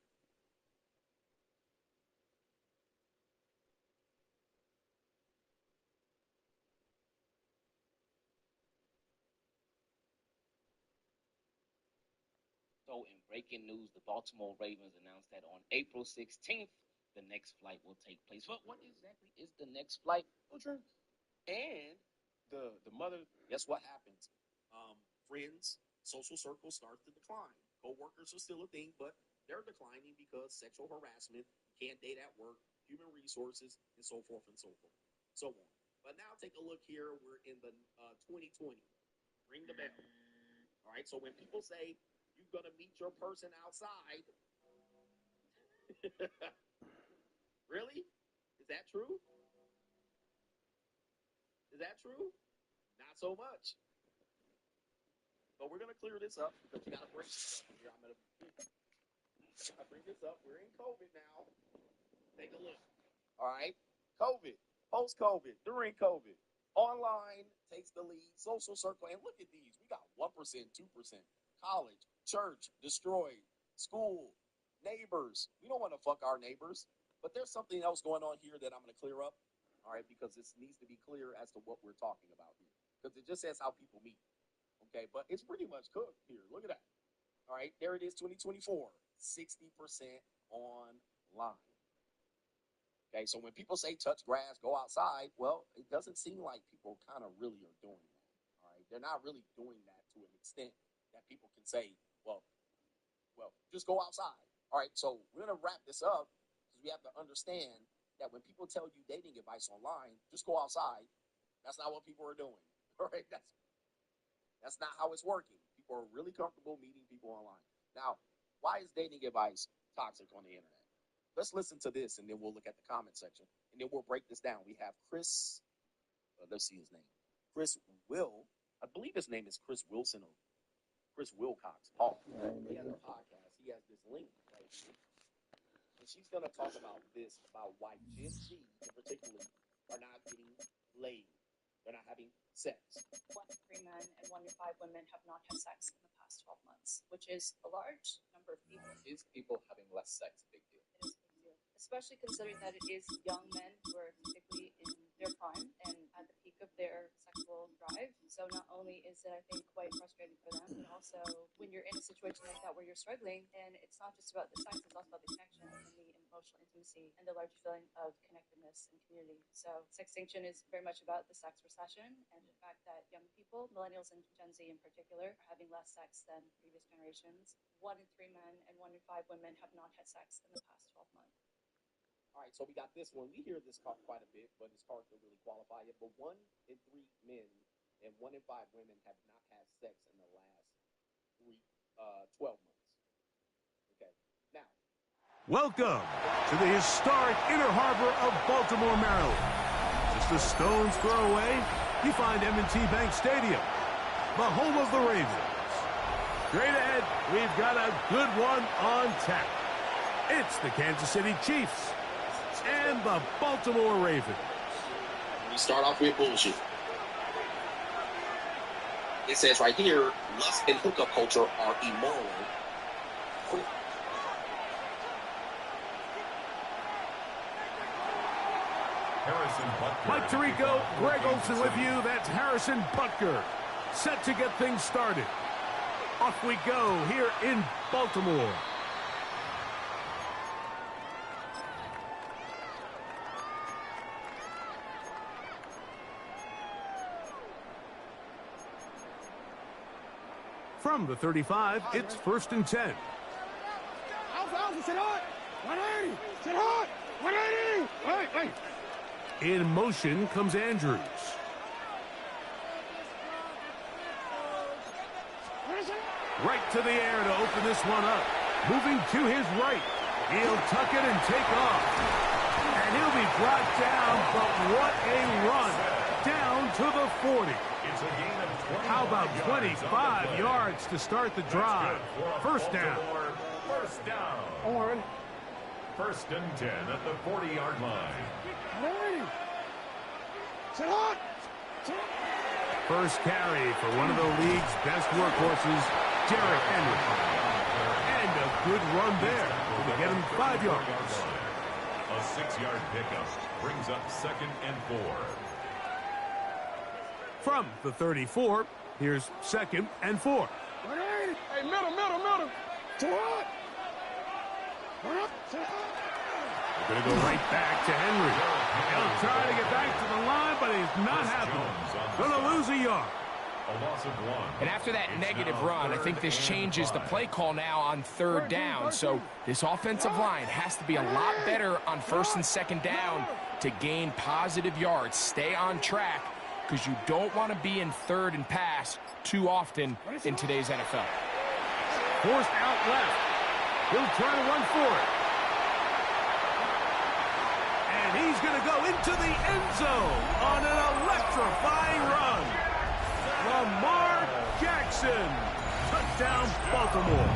Speaker 11: So, in breaking news, the Baltimore Ravens announced that on April 16th, the next flight will take place. But what exactly is the next flight?
Speaker 12: Children and the mother. Guess what happens? Friends, social circles start to decline. Co-workers are still a thing, but they're declining because sexual harassment, can't date at work, human resources, and so forth and so forth, so on. But now take a look here. We're in the 2020. Ring the bell. All right. So when people say you're gonna meet your person outside, really? Is that true? Is that true? Not so much. But we're gonna clear this up because you gotta bring this up here. I'm gonna bring this up. We're in COVID now. Take a look. All right. COVID, post-COVID, during COVID, online takes the lead. Social circle, and look at these. We got 1%, 2%. College, church, destroyed. School, neighbors. We don't want to fuck our neighbors. But there's something else going on here that I'm going to clear up. All right, because this needs to be clear as to what we're talking about here. Because it just says how people meet. Okay, but it's pretty much cooked here. Look at that. All right, there it is, 2024. 60% online. Okay, so when people say touch grass, go outside, well, it doesn't seem like people kind of really are doing that. All right, they're not really doing that to an extent that people can say, well, just go outside. All right, so we're going to wrap this up because we have to understand that when people tell you dating advice online, just go outside. That's not what people are doing. All right, that's not how it's working. People are really comfortable meeting people online. Now, why is dating advice toxic on the internet? Let's listen to this, and then we'll look at the comment section, and then we'll break this down. We have Chris. Let's see his name. Chris Will. I believe his name is Chris Wilson or Chris Wilcox. Paul. He has a podcast. He has this link right here. And she's going to talk about this, about why Gen Z in particular are not getting laid. They're not having sex.
Speaker 13: 1 in 3 men and 1 in 5 women have not had sex in the past 12 months, which is a large number of people.
Speaker 9: Is people having less sex a big deal?
Speaker 13: It is a big deal, especially considering that it is young men who are typically in their prime and at the peak of their sexual drive. So not only is it, I think, quite frustrating for them, but also when you're in a situation like that where you're struggling, and it's not just about the sex, it's also about the connection and the emotional intimacy and the larger feeling of connectedness and community. So Sextinction is very much about the sex recession and the fact that young people, millennials and Gen Z in particular, are having less sex than previous generations. 1 in 3 men and 1 in 5 women have not had sex in the past 12 months.
Speaker 12: All right, so we got this one. We hear this quite a bit, but it's hard to really qualify it. But 1 in 3 men and 1 in 5 women have not had sex in the last 12 months. Okay, now.
Speaker 1: Welcome to the historic Inner Harbor of Baltimore, Maryland. Just a stone's throw away, you find M&T Bank Stadium, the home of the Ravens. Straight ahead, we've got a good one on tap. It's the Kansas City Chiefs and the Baltimore Ravens.
Speaker 11: We start off with bullshit. It says right here, lust and hookup culture are immoral.
Speaker 2: Harrison Butker.
Speaker 1: Mike Tirico, Greg Olson with you. That's Harrison Butker. Set to get things started. Off we go here in Baltimore. From the 35, it's 1st and 10.
Speaker 3: Alfalfa, sit hot! 180! Sit hot! 180! Hey!
Speaker 1: In motion comes Andrews. Right to the air to open this one up. Moving to his right. He'll tuck it and take off. And he'll be brought down, but what a run. Down to the 40.
Speaker 2: It's a gain of 20.
Speaker 1: How about 25 yards to start the drive? First down.
Speaker 2: First down.
Speaker 3: Owen.
Speaker 2: 1st and 10 at the 40-yard line.
Speaker 3: 180! Sit hot!
Speaker 1: First carry for one of the league's best workhorses, Derrick Henry. And a good run there to get him 5 yards.
Speaker 2: A 6-yard pickup brings up 2nd and 4.
Speaker 1: From the 34, here's 2nd and 4.
Speaker 3: 180! Hey, middle! Sit hot! Sit hot!
Speaker 1: We're going to go right back to Henry. He'll try to get back to the line, but he's not happening. Going to lose a yard.
Speaker 2: A loss of 1.
Speaker 5: And after that negative run, I think this changes the play call now on 3rd down. So this offensive line has to be a lot better on 1st and 2nd down to gain positive yards. Stay on track, because you don't want to be in 3rd and pass too often in today's NFL.
Speaker 1: Forced out left. He'll try to run for it. And he's going to go into the end zone on an electrifying run. Lamar Jackson. Touchdown, Baltimore.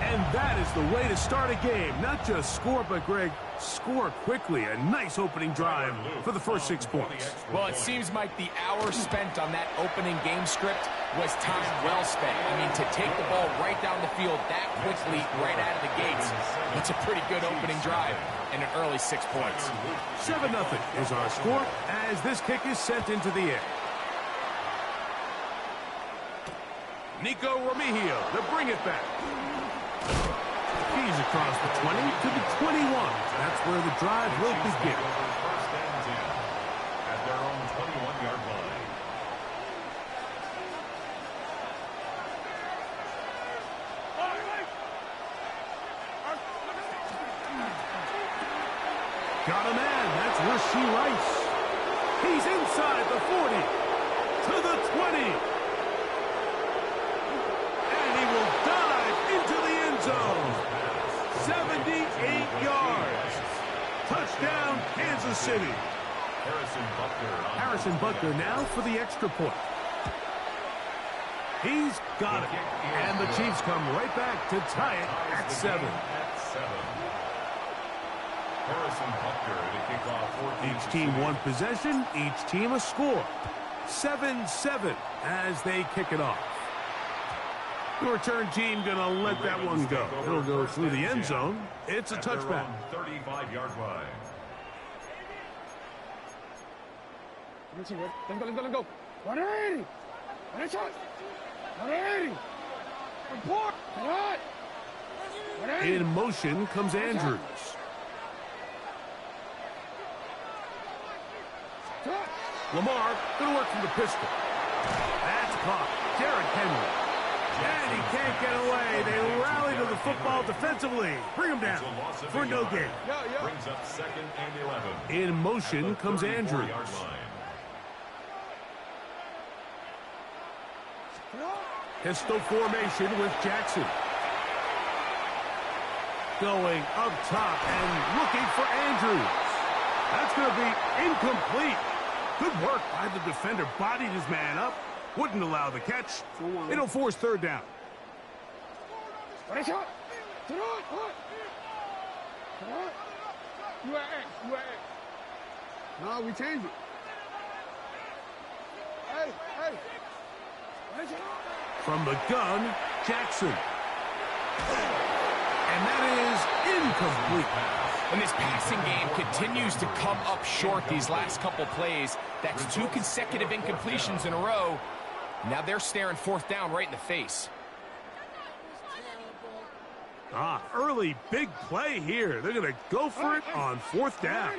Speaker 1: And that is the way to start a game. Not just score, but, Greg, score quickly. A nice opening drive for the first 6 points.
Speaker 5: Well, it seems like the hour spent on that opening game script was time well spent. I mean, to take the ball right down the field that quickly, right out of the gates, it's a pretty good opening drive and an early 6 points.
Speaker 1: 7-0 is our score as this kick is sent into the air. Nico Remigio to bring it back. He's across the 20 to the 21. That's where the drive will begin.
Speaker 2: 1st and 10 at their own 21-yard line.
Speaker 1: Got a man. That's Rashee Rice. He's inside the 40, to the 20. And he will dive into the end zone. 78 yards. Touchdown, Kansas City. Harrison Butker now for the extra point. He's got it. And the Chiefs come right back to tie it at 7. Each team one possession, each team a score. 7-7 as they kick it off. The return team going to let that one go. It'll go through the end zone. It's a touchback.
Speaker 2: 35-yard line.
Speaker 3: Let's go. 180. 180. Report.
Speaker 1: In motion comes Andrews. Lamar going to work from the pistol. That's caught. Derrick Henry. And he can't get away. They rally to the football defensively. Bring him down for no gain.
Speaker 2: Brings up 2nd and 11.
Speaker 1: In motion comes Andrews. Pistol formation with Jackson. Going up top and looking for Andrews. That's going to be incomplete. Good work by the defender. Bodied his man up. Wouldn't allow the catch. It'll force third down.
Speaker 3: No, we change it. Hey.
Speaker 1: From the gun, Jackson. And that is incomplete.
Speaker 5: And this passing game continues to come up short these last couple plays. That's 2 consecutive incompletions in a row. Now they're staring fourth down right in the face.
Speaker 1: Early big play here. They're going to go for it on fourth down.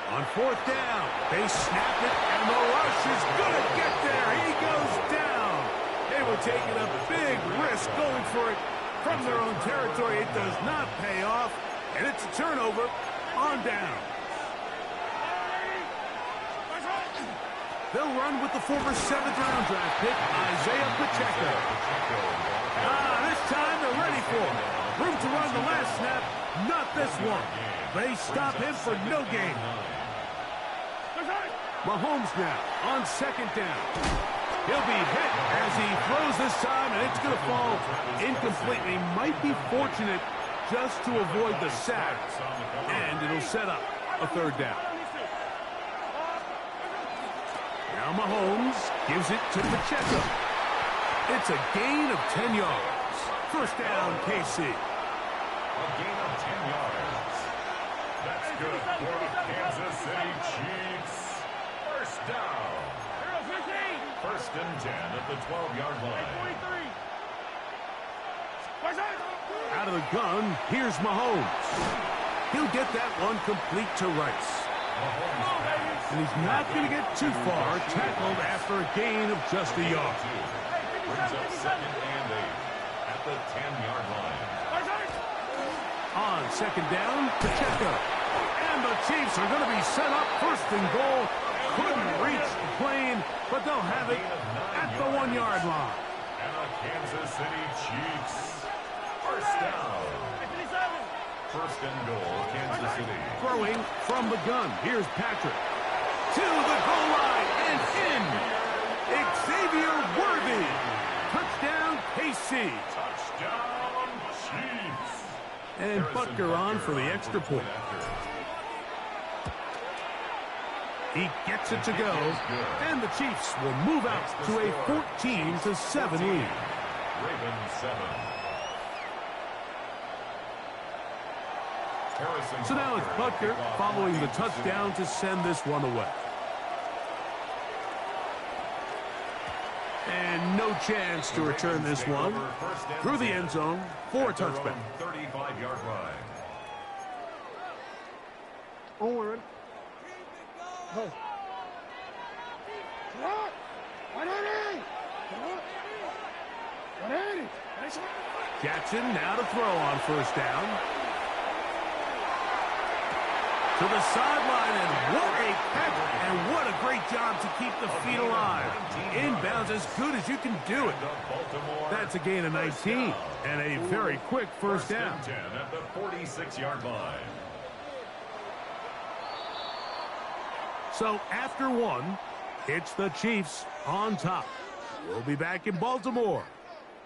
Speaker 1: On fourth down, they snap it, and the rush is going to get there. He goes down. They were taking a big risk going for it from their own territory. It does not pay off, and it's a turnover on down. They'll run with the former 7th-round draft pick, Isaiah Pacheco. This time they're ready for it. Room to run the last snap, not this one. They stop him for no gain. Mahomes now on 2nd down. He'll be hit as he throws this time, and it's going to fall incompletely. Might be fortunate just to avoid the sack, and it'll set up a third down. Now Mahomes gives it to Pacheco. It's a gain of 10 yards. First down, KC.
Speaker 2: A gain of 10 yards. That's good for the Kansas City Chiefs. First down. 1st and 10 at the 12-yard line.
Speaker 1: Out of the gun, here's Mahomes. He'll get that one complete to Rice. And he's not going to get too far, tackled after a gain of just a yard.
Speaker 2: Brings up 2nd and 8 at the 10-yard line.
Speaker 1: On 2nd down, Pacheco. And the Chiefs are going to be set up 1st and goal. Couldn't reach the plane, but they'll have it at the 1-yard line.
Speaker 2: And the Kansas City Chiefs. First down. 1st and goal, Kansas City.
Speaker 1: Throwing from the gun. Here's Patrick. To the goal line and in. Xavier Worthy. Touchdown, KC.
Speaker 2: Touchdown, Chiefs.
Speaker 1: And Butker on for the extra point. He gets it to go, and the Chiefs will move out to a 14-7 lead.
Speaker 2: Ravens 7.
Speaker 1: So now it's Butker following the touchdown to send this one away. And no chance to return this one through the end zone for a touchback.
Speaker 2: 35-yard line.
Speaker 3: Onward. Hey.
Speaker 1: Jackson now to throw on first down. To the sideline, and what a catch, and what a great job to keep the feet alive. Inbounds as good as you can do it. That's a gain of 19, and a very quick first down.
Speaker 2: 10 at the 46-yard line.
Speaker 1: So after one, it's the Chiefs on top. We'll be back in Baltimore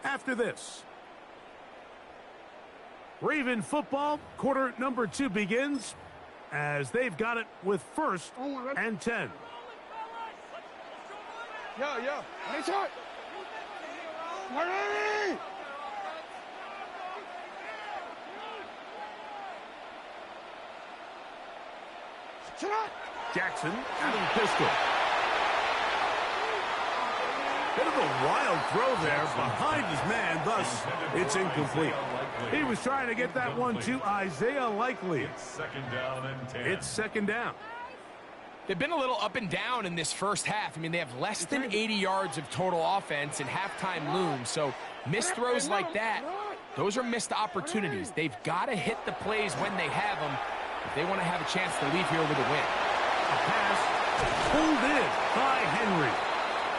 Speaker 1: after this. Raven football, quarter number 2 begins as they've got it with 1st and 10.
Speaker 3: Yeah. Nice shot. Ready.
Speaker 1: Jackson out of the pistol. Bit of a wild throw there behind his man, thus it's incomplete. He was trying to get that one to Isaiah Likely.
Speaker 2: It's 2nd down and 10.
Speaker 1: It's 2nd down.
Speaker 5: They've been a little up and down in this first half. I mean, they have less than 80 yards of total offense and halftime looms. So missed throws like that, those are missed opportunities. They've got to hit the plays when they have them if they want to have a chance to leave here with a win.
Speaker 1: A pass pulled in by Henry.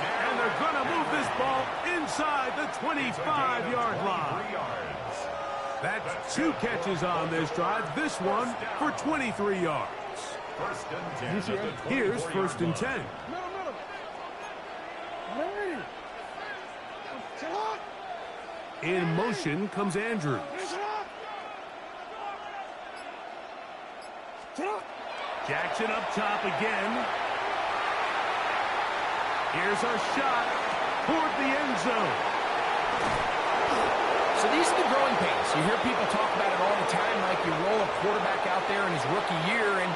Speaker 1: And they're going to move this ball inside the 25-yard line. That's 2 catches on this drive. This one for 23 yards. Here's 1st and 10. In motion comes Andrews. Jackson up top again. Here's a shot toward the end zone.
Speaker 5: So these are the growing pains. You hear people talk about it all the time, like you roll a quarterback out there in his rookie year, and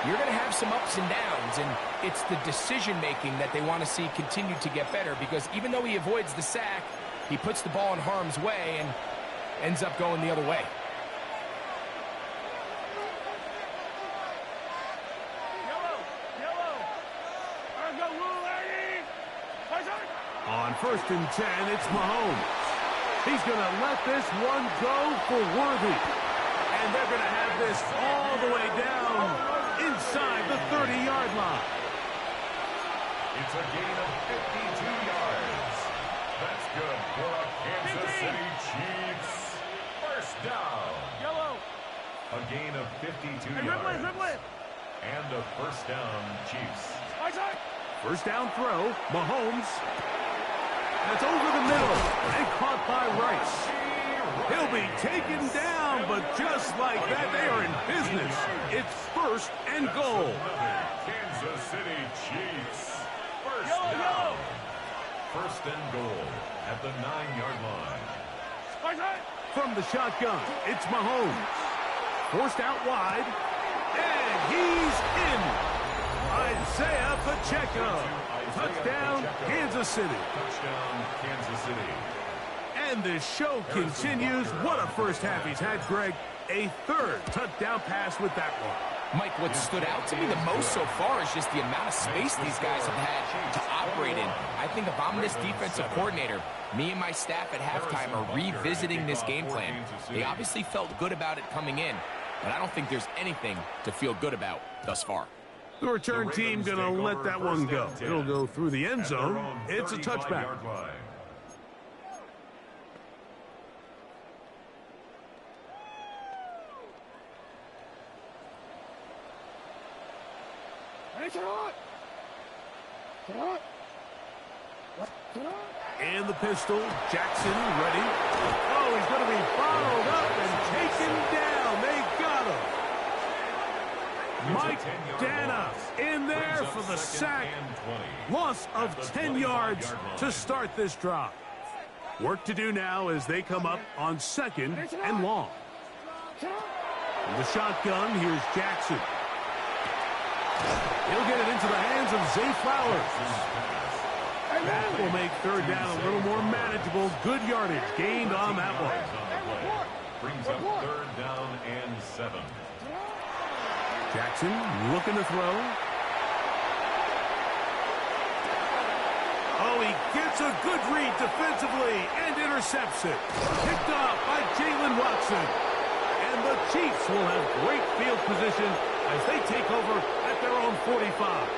Speaker 5: you're going to have some ups and downs, and it's the decision-making that they want to see continue to get better, because even though he avoids the sack, he puts the ball in harm's way and ends up going the other way.
Speaker 1: On 1st and 10, it's Mahomes. He's going to let this one go for Worthy. And they're going to have this all the way down inside the 30-yard line.
Speaker 2: It's a gain of 52 yards. That's good for a Kansas City Chiefs. 1st down. A gain of 52 yards. And a 1st down, Chiefs.
Speaker 1: 1st down throw, Mahomes. That's over the middle and caught by Rice. He'll be taken down, but just like that, they are in business. It's 1st and goal.
Speaker 2: Kansas City Chiefs. 1st down. 1st and goal at the 9-yard line.
Speaker 1: From the shotgun, it's Mahomes. Forced out wide, and he's in. Isaiah Pacheco. Touchdown, Kansas City.
Speaker 2: Touchdown, Kansas City.
Speaker 1: And the show continues. What a first half he's had, Greg. A 3rd touchdown pass with that one.
Speaker 5: Mike, what stood out to me the most so far is just the amount of space these guys have had to operate in. I think if I'm this defensive coordinator, me and my staff at halftime are revisiting this game plan. They obviously felt good about it coming in, but I don't think there's anything to feel good about thus far.
Speaker 1: The return team going to let that one go. It'll go through the end zone. It's a touchback. And the pistol, Jackson ready. Oh, he's going to be followed up and taken down. They got him. Mike Dana in there for the sack. Loss of 10 yards to start this drive. Work to do now as they come up on 2nd and long. In the shotgun, here's Jackson. He'll get it into the hands of Zay Flowers. That will make 3rd down a little more manageable. Good yardage gained on that one.
Speaker 2: Brings up 3rd down and 7.
Speaker 1: Jackson looking to throw. Oh, he gets a good read defensively and intercepts it. Picked off by Jalen Watson. And the Chiefs will have great field position as they take over at their own 45.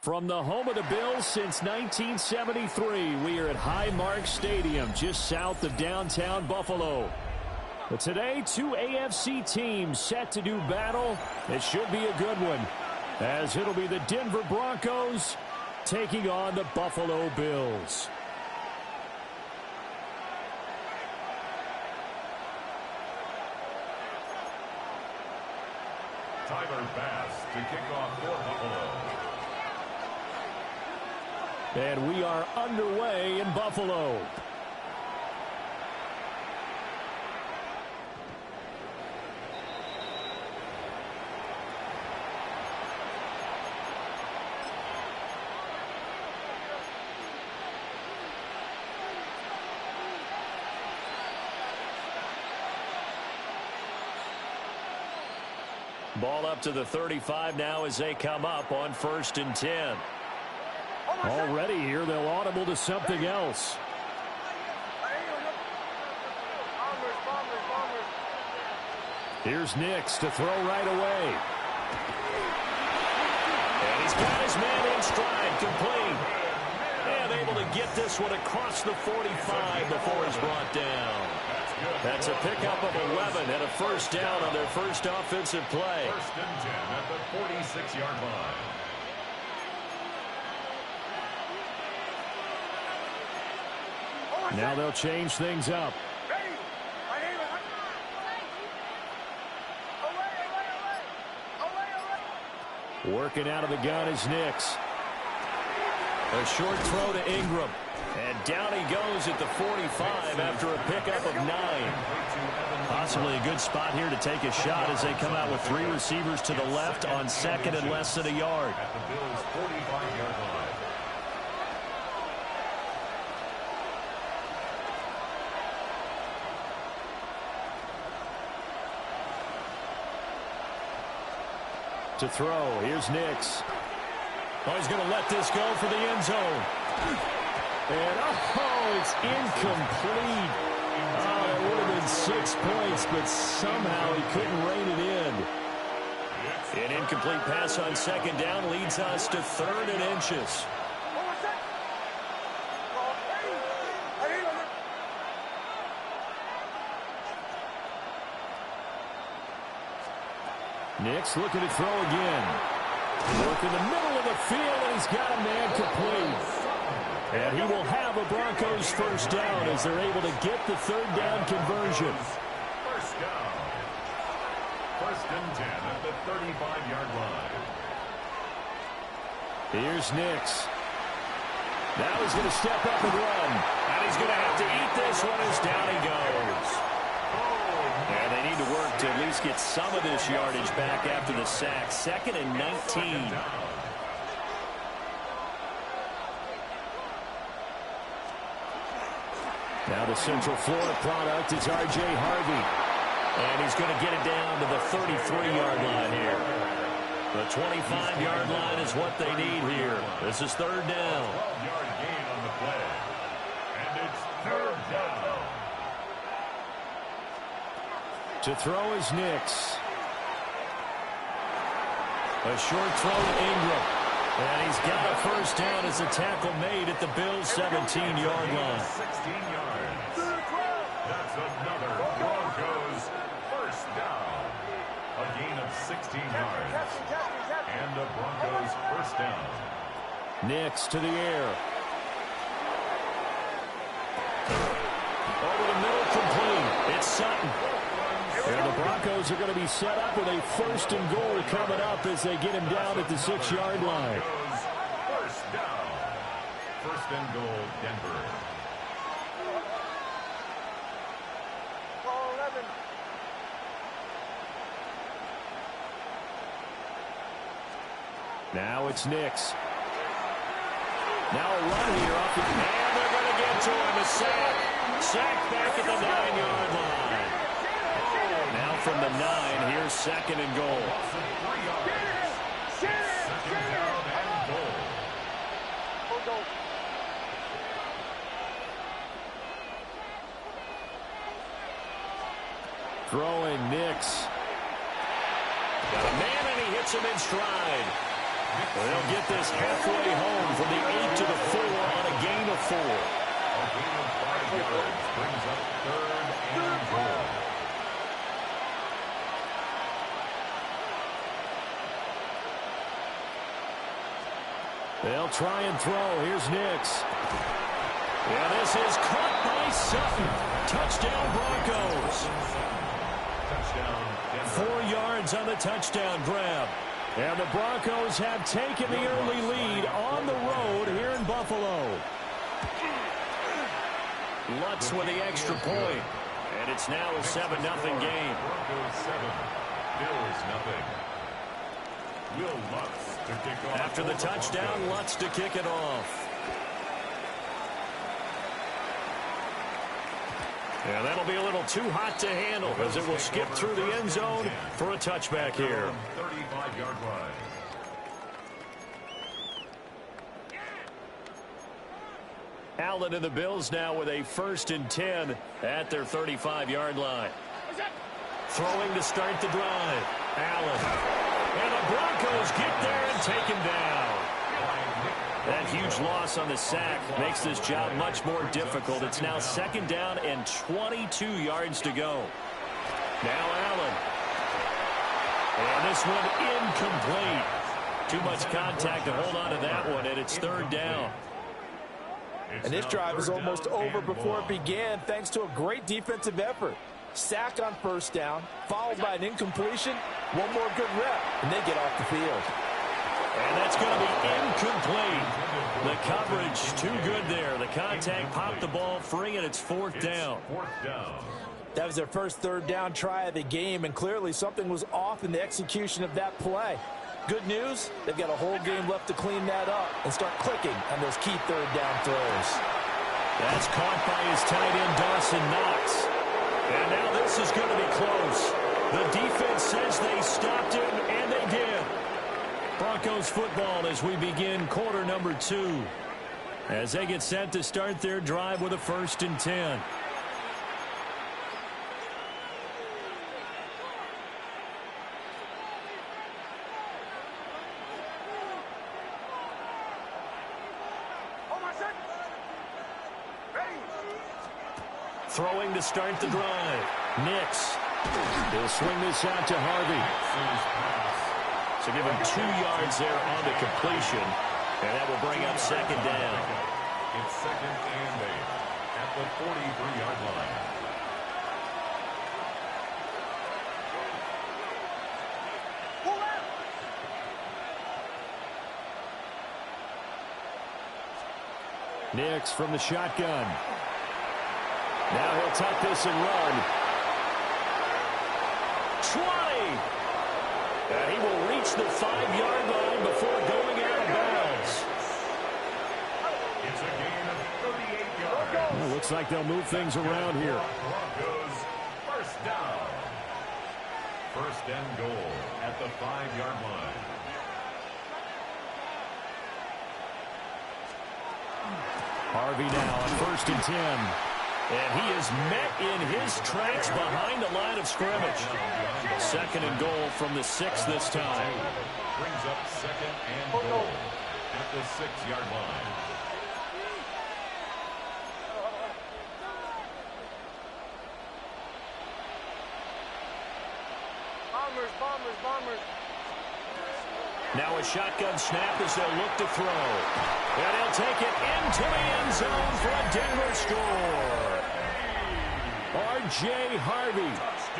Speaker 14: From the home of the Bills since 1973, we are at Highmark Stadium, just south of downtown Buffalo. But today, two AFC teams set to do battle. It should be a good one, as it'll be the Denver Broncos taking on the Buffalo Bills.
Speaker 2: Tyler Bass to kick off for Buffalo.
Speaker 14: And we are underway in Buffalo. Ball up to the 35 now as they come up on 1st and 10. Already here, they'll audible to something else. Here's Nix to throw right away. And he's got his man in stride, complete. And able to get this one across the 45 before he's brought down. That's a pickup of 11 and a first down on their first offensive play.
Speaker 2: 1st and 10 at the 46-yard line.
Speaker 14: Now they'll change things up. Working out of the gun is Nix. A short throw to Ingram. And down he goes at the 45 after a pickup of 9. Possibly a good spot here to take a shot as they come out with 3 receivers to the left on 2nd and less than a yard.
Speaker 2: At the Bills' 45-yard line.
Speaker 14: To throw, here's Nix. Oh, he's going to let this go for the end zone. And, oh, it's incomplete. Oh, it would have been 6 points, but somehow he couldn't rein it in. An incomplete pass on 2nd down leads us to 3rd and inches. Nix looking to throw again. Work in the middle of the field, and he's got a man complete. And he will have a Broncos first down as they're able to get the 3rd down conversion.
Speaker 2: First down. 1st and 10 at the 35-yard line.
Speaker 14: Here's Nix. Now he's going to step up and run. And he's going to have to eat this one as down he goes. And they need to work to at least get some of this yardage back after the sack. 2nd and 19. Now the Central Florida product is R.J. Harvey. And he's going to get it down to the 33-yard line here. The 25-yard line is what they need here. This is 3rd down.
Speaker 2: 12-yard gain on the play. And it's 3rd down.
Speaker 14: To throw is Nix. A short throw to Ingram. And he's got a first down as a tackle made at the Bills' 17-yard line.
Speaker 2: 16 yards. That's another Broncos first down. A gain of 16 yards. And a Broncos first down.
Speaker 14: Nix to the air. Over the middle, complete. It's Sutton. And the Broncos are going to be set up with a 1st and goal coming up as they get him down at the 6-yard line.
Speaker 2: First down. 1st and goal, Denver.
Speaker 14: Now it's Nix. Now a run here up. And they're going to get to him. A sack. Sack back at the 9-yard line. Now from the 9, here's 2nd and goal.
Speaker 2: Second down and goal.
Speaker 14: Throwing Nix. Got a man and he hits him in stride. They'll get this halfway home from the 8 to the 4 on a gain of 4.
Speaker 2: A gain of 5 yards brings up 3rd and goal.
Speaker 14: They'll try and throw. Here's Nix. Yeah, this is caught by Sutton. Touchdown, Broncos.
Speaker 2: Touchdown,
Speaker 14: 4 yards on the touchdown grab. And the Broncos have taken the early lead on the road here in Buffalo. Lutz with the extra point. And it's now a 7-0 game.
Speaker 2: Broncos 7, Bills 0. Will Lutz to kick off.
Speaker 14: After the touchdown, Lutz to kick it off. And that'll be a little too hot to handle as it will skip through the end zone for a touchback here.
Speaker 2: 35-yard line.
Speaker 14: Allen and the Bills now with a 1st and 10 at their 35-yard line. Throwing to start the drive. Allen. And the Broncos get there and take him down. That huge loss on the sack makes this job much more difficult. It's now 2nd down and 22 yards to go. Now Allen. And this one incomplete. Too much contact to hold on to that one, and it's 3rd down.
Speaker 15: And this drive is almost over before it began thanks to a great defensive effort. Sack on 1st down, followed by an incompletion, one more good rep, and they get off the field.
Speaker 14: And that's going to be incomplete. The coverage too good there. The contact popped the ball free, and it's 4th down.
Speaker 15: That was their first 3rd down try of the game, and clearly something was off in the execution of that play. Good news, they've got a whole game left to clean that up and start clicking on those key 3rd down throws.
Speaker 14: That's caught by his tight end, Dawson Knox. And now this is going to be close. The defense says they stopped him, and they did. Broncos football as we begin quarter number 2. As they get set to start their drive with a 1st and 10. Throwing to start the drive. Nix. He'll swing this out to Harvey. So give him 2 yards there on the completion. And that will bring up 2nd down.
Speaker 2: It's 2nd and 8 at the 43-yard line.
Speaker 14: Nix from the shotgun. Now he'll tuck this and run. 20! And he will reach the 5-yard line before going out of bounds.
Speaker 2: It's a gain of 38 yards.
Speaker 14: Well, looks like they'll move things around here.
Speaker 2: Broncos 1st down. 1st and goal at the 5-yard line.
Speaker 14: Harvey now on 1st and 10. And he is met in his tracks behind the line of scrimmage. 2nd and goal from the 6 this time.
Speaker 2: Brings up 2nd and goal at the 6-yard line.
Speaker 3: Bombers.
Speaker 14: Now a shotgun snap as they'll look to throw. And he'll take it into the end zone for a Denver score. R.J. Harvey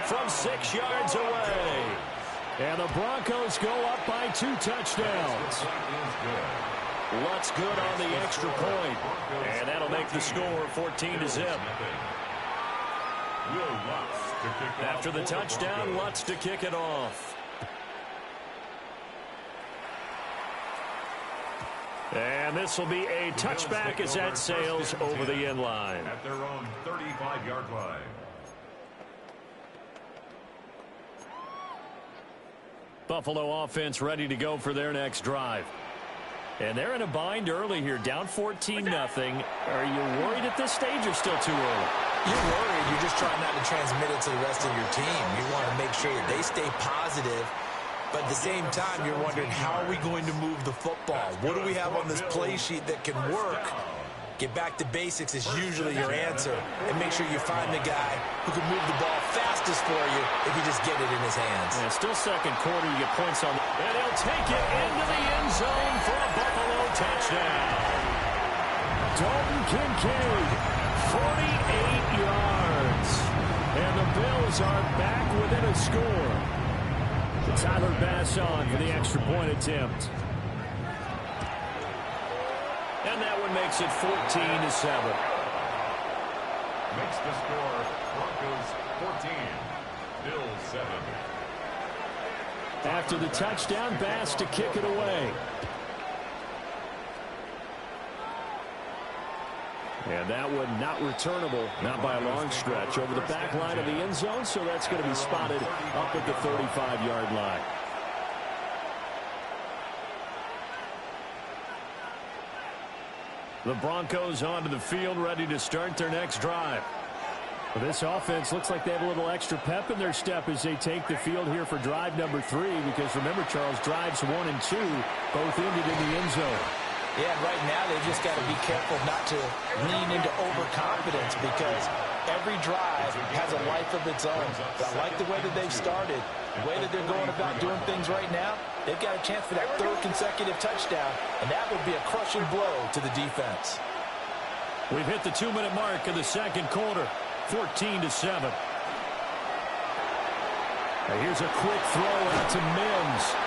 Speaker 14: from 6 yards away. And the Broncos go up by 2 touchdowns. Lutz good on the extra point. And that'll make the score 14-0. After the touchdown, Lutz to kick it off. And this will be a touchback as that sails over the end line.
Speaker 2: At their own 35-yard line.
Speaker 14: Buffalo offense ready to go for their next drive. And they're in a bind early here, down 14-0. Are you worried at this stage or still too early?
Speaker 15: You're worried. You're just trying not to transmit it to the rest of your team. You want to make sure that they stay positive But at the same time, you're wondering, how are we going to move the football? What do we have on this play sheet that can work? Get back to basics is usually your answer. And make sure you find the guy who can move the ball fastest for you if you just get it in his hands.
Speaker 14: Yeah, still second quarter, you get points on. And he'll take it into the end zone for a Buffalo touchdown. Dalton Kincaid, 48 yards. And the Bills are back within a score. Tyler Bass on for the extra point attempt. And that one makes it 14-7.
Speaker 2: Makes the score Broncos 14, Bills 7.
Speaker 14: After the touchdown, Bass to kick it away. And that one not returnable, not by a long stretch, over the back line of the end zone, so that's going to be spotted up at the 35-yard line. The Broncos onto the field, ready to start their next drive. Well, this offense looks like they have a little extra pep in their step as they take the field here for drive number 3, because remember, Charles, drives 1 and 2 both ended in the end zone.
Speaker 15: Yeah, and right now they've just got to be careful not to lean into overconfidence, because every drive has a life of its own. But I like the way that they've started, the way that they're going about doing things right now. They've got a chance for that 3rd consecutive touchdown, and that would be a crushing blow to the defense.
Speaker 14: We've hit the 2-minute mark of the second quarter, 14-7. Now here's a quick throw out to Mims.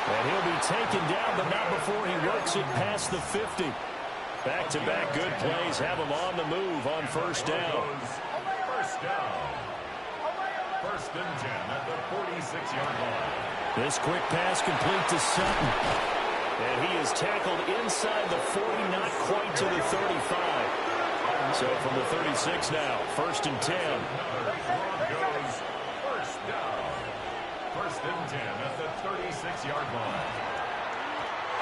Speaker 14: And he'll be taken down, but not before he works it past the 50. Back-to-back good plays have him on the move on first down.
Speaker 2: First down. 1st and 10 at the 46-yard line.
Speaker 14: This quick pass complete to Sutton. And he is tackled inside the 40, not quite to the 35. So from the 36 now, 1st and 10.
Speaker 2: Broncos first down. 1st and 10 at the 36-yard line.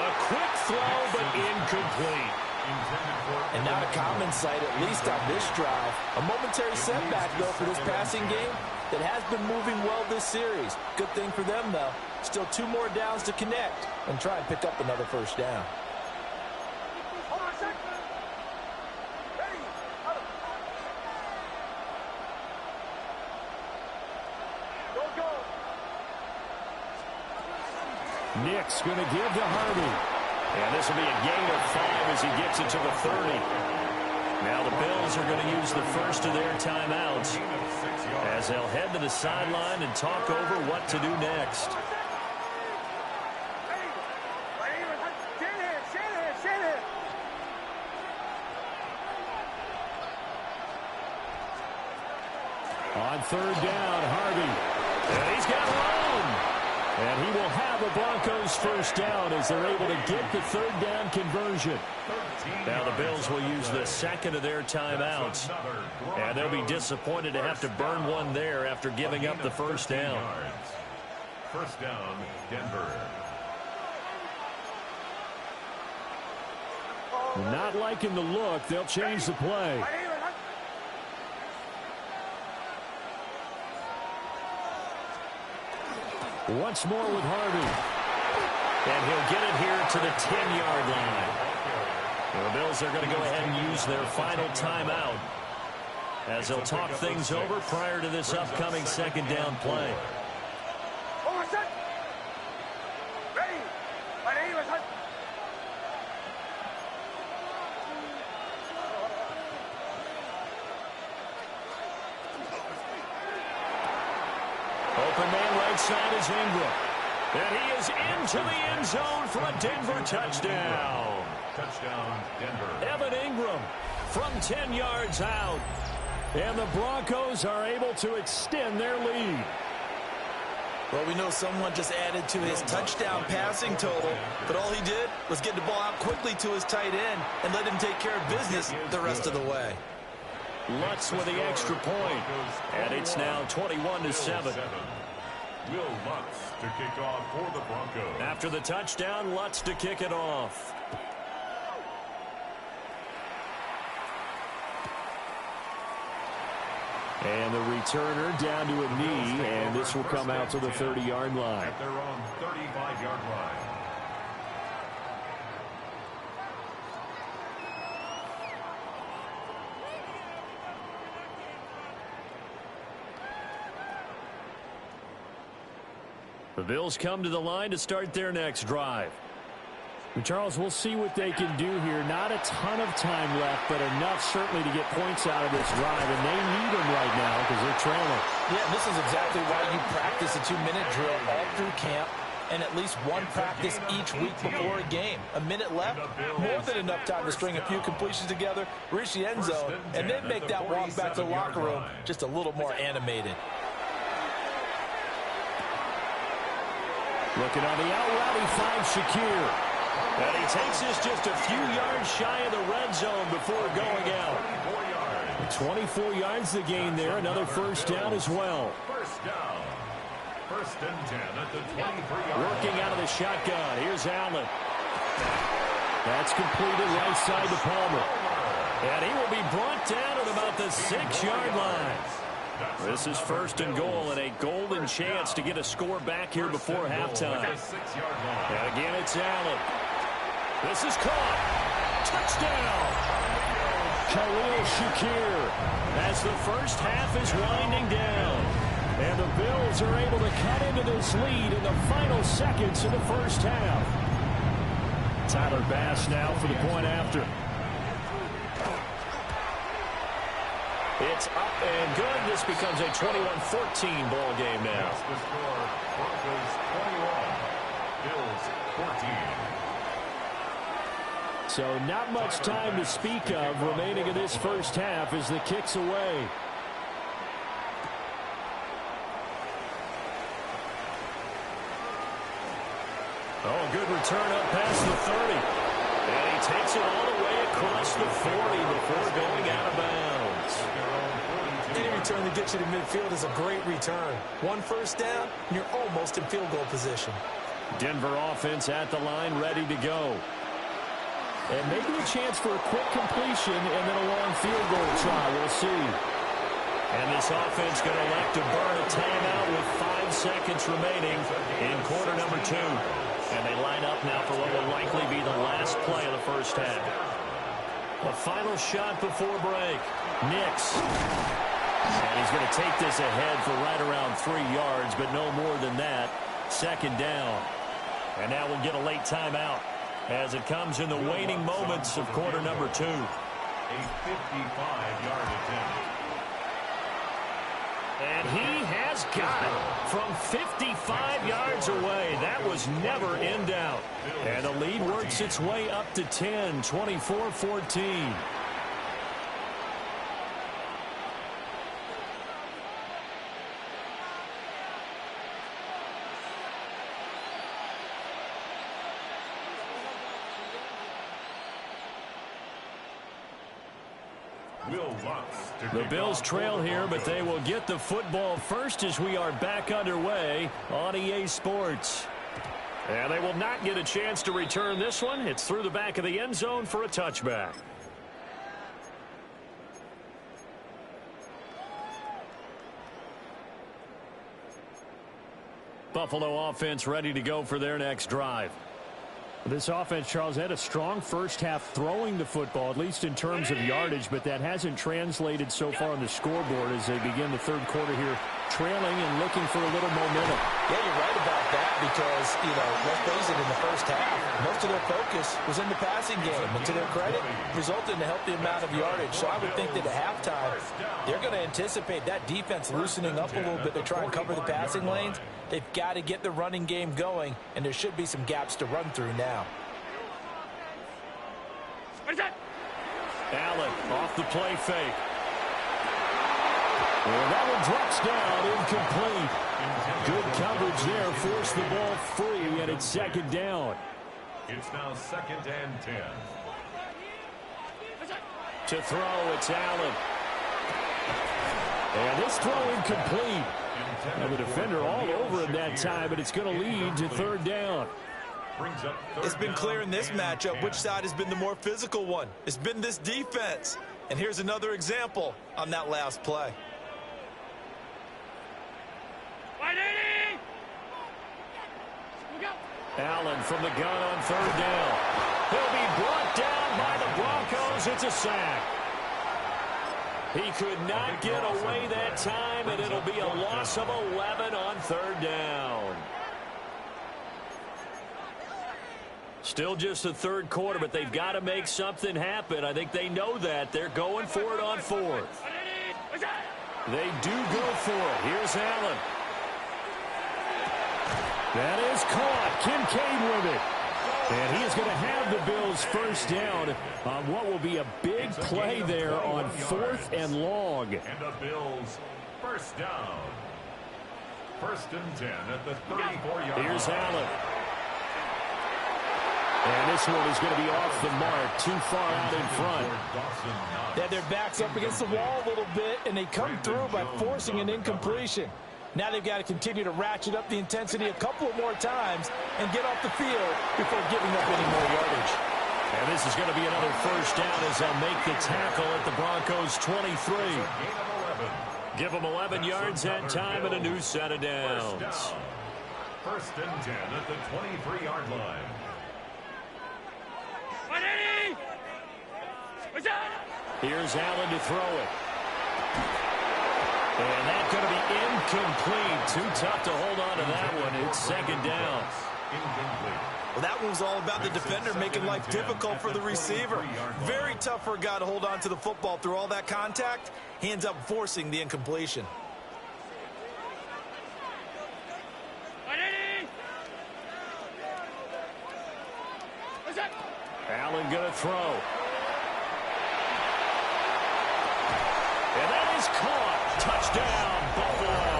Speaker 14: A quick throw, but incomplete.
Speaker 15: And not a common sight, at least on this drive. A momentary setback, though, for this passing game that has been moving well this series. Good thing for them, though. Still 2 more downs to connect and try and pick up another first down.
Speaker 14: Nick's going to give to Harvey. And this will be a gain of 5 as he gets it to the 30. Now the Bills are going to use the first of their timeouts as they'll head to the sideline and talk over what to do next. On 3rd down, Harvey. And he's got room. And he will have the Broncos first down as they're able to get the 3rd down conversion. Now the Bills will use the 2nd of their timeouts. And they'll be disappointed to have to burn one there after giving up the first down.
Speaker 2: First down, Denver.
Speaker 14: Not liking the look. They'll change the play. Once more with Harvey. And he'll get it here to the 10-yard line. The Bills are going to go ahead and use their final timeout as they'll talk things over prior to this upcoming 2nd down play. Open man right side is Ingram. And he is into the end zone for a Denver touchdown.
Speaker 2: Touchdown, Denver.
Speaker 14: Evan Ingram from 10 yards out. And the Broncos are able to extend their lead.
Speaker 15: Well, we know someone just added to his touchdown passing total, but all he did was get the ball out quickly to his tight end and let him take care of business the rest of the way.
Speaker 14: Lutz with the extra point. And it's now 21-7.
Speaker 2: Will Lutz to kick off for the Broncos.
Speaker 14: After the touchdown, Lutz to kick it off. And the returner down to a knee, and this will come out to the 30-yard line.
Speaker 2: At their own 35-yard line.
Speaker 14: The Bills come to the line to start their next drive.
Speaker 16: And Charles, we'll see what they can do here. Not a ton of time left, but enough certainly to get points out of this drive, and they need them right now because they're trailing.
Speaker 15: Yeah, this is exactly why you practice a 2-minute drill all through camp and at least one practice each week before a game. A minute left, more than enough time to string a few completions together, reach the end zone, and then make that walk back to the locker room just a little more animated.
Speaker 14: Looking on the out route, he finds Shakir. And he takes this just a few yards shy of the red zone before going out. 24 yards the gain there. Another first down as well.
Speaker 2: First down. First and 10 at the 23-yard.
Speaker 14: Working out of the shotgun. Here's Allen. That's completed right side to Palmer. And he will be brought down at about the 6-yard line. This is first and goal, and a golden chance to get a score back here before halftime. And again, it's Allen. This is caught. Touchdown. Khalil Shakir as the first half is winding down. And the Bills are able to cut into this lead in the final seconds of the first half. Tyler Bass now for the point after. It's up and good. This becomes a 21-14 ball game now.
Speaker 2: The score, Broncos 21, Bills 14.
Speaker 16: So not much time to speak of remaining in this first half as the kick's away.
Speaker 14: Oh, good return up past the 30. And he takes it all the way across the 40 before going out of bounds.
Speaker 15: Any return that gets you to midfield is a great return. One first down, and you're almost in field goal position.
Speaker 14: Denver offense at the line, ready to go.
Speaker 16: And maybe a chance for a quick completion and then a long field goal try. We'll see.
Speaker 14: And this offense going to elect to burn a timeout with 5 seconds remaining in quarter number 2. And they line up now for what will likely be the last play of the first half. A final shot before break. Nix. And he's going to take this ahead for right around 3 yards, but no more than that. Second down. And now we'll get a late timeout as it comes in the waning moments of quarter number 2.
Speaker 2: A 55-yard attempt.
Speaker 14: And he has got it from 55 yards away. That was never in doubt. And the lead works its way up to 10, 24-14. The Bills trail here, but they will get the football first as we are back underway on EA Sports. And they will not get a chance to return this one. It's through the back of the end zone for a touchback. Buffalo offense ready to go for their next drive.
Speaker 16: This offense, Charles, had a strong first half throwing the football, at least in terms of yardage, but that hasn't translated so far on the scoreboard as they begin the third quarter here, trailing and looking for a little momentum.
Speaker 15: Yeah, you're right about that because, let's face it, in the first half, most of their focus was in the passing game, and to their credit, resulted in a healthy amount of yardage. So I would think that at halftime, they're going to anticipate that defense loosening up a little bit to try and cover the passing lanes. They've got to get the running game going, and there should be some gaps to run through now.
Speaker 14: Allen off the play fake. And that one drops down, incomplete. Good coverage there, forced the ball free, and it's second down.
Speaker 2: It's now 2nd and 10.
Speaker 14: To throw, it's Allen. And this throw incomplete. And the defender all over him that time, but it's going to lead to third down.
Speaker 15: It's been clear in this matchup which side has been the more physical one. It's been this defense. And here's another example on that last play.
Speaker 16: Allen from the gun on third down. He'll be brought down by the Broncos. It's a sack. He could not get away that time, and it'll be a loss of 11 on third down. Still just the third quarter, but they've got to make something happen. I think they know that. They're going for it on fourth. They do go for it. Here's Allen. That is caught. Kincaid with it. And he is going to have the Bills first down on what will be a big play there on 4th and long.
Speaker 2: And the Bills first down. 1st and 10 at the 34-yard line.
Speaker 16: Here's Allen. And this one is going to be off the mark, too far out in front.
Speaker 15: They had their backs up against the wall a little bit, and they come through by forcing an incompletion. Now they've got to continue to ratchet up the intensity a couple of more times and get off the field before giving up any more yardage.
Speaker 16: And this is going to be another first down as they'll make the tackle at the Broncos' 23. Give them 11 yards that time and a new set of downs.
Speaker 2: 1st and 10 at the 23-yard line.
Speaker 16: Here's Allen to throw it. And that's going to be incomplete. Too tough to hold on to that one. It's 2nd down.
Speaker 15: Well, that one was all about the defender making life difficult for the receiver. Very tough for a guy to hold on to the football through all that contact. He ends up forcing the incompletion.
Speaker 16: Allen going to throw. And that is caught. Touchdown, Buffalo.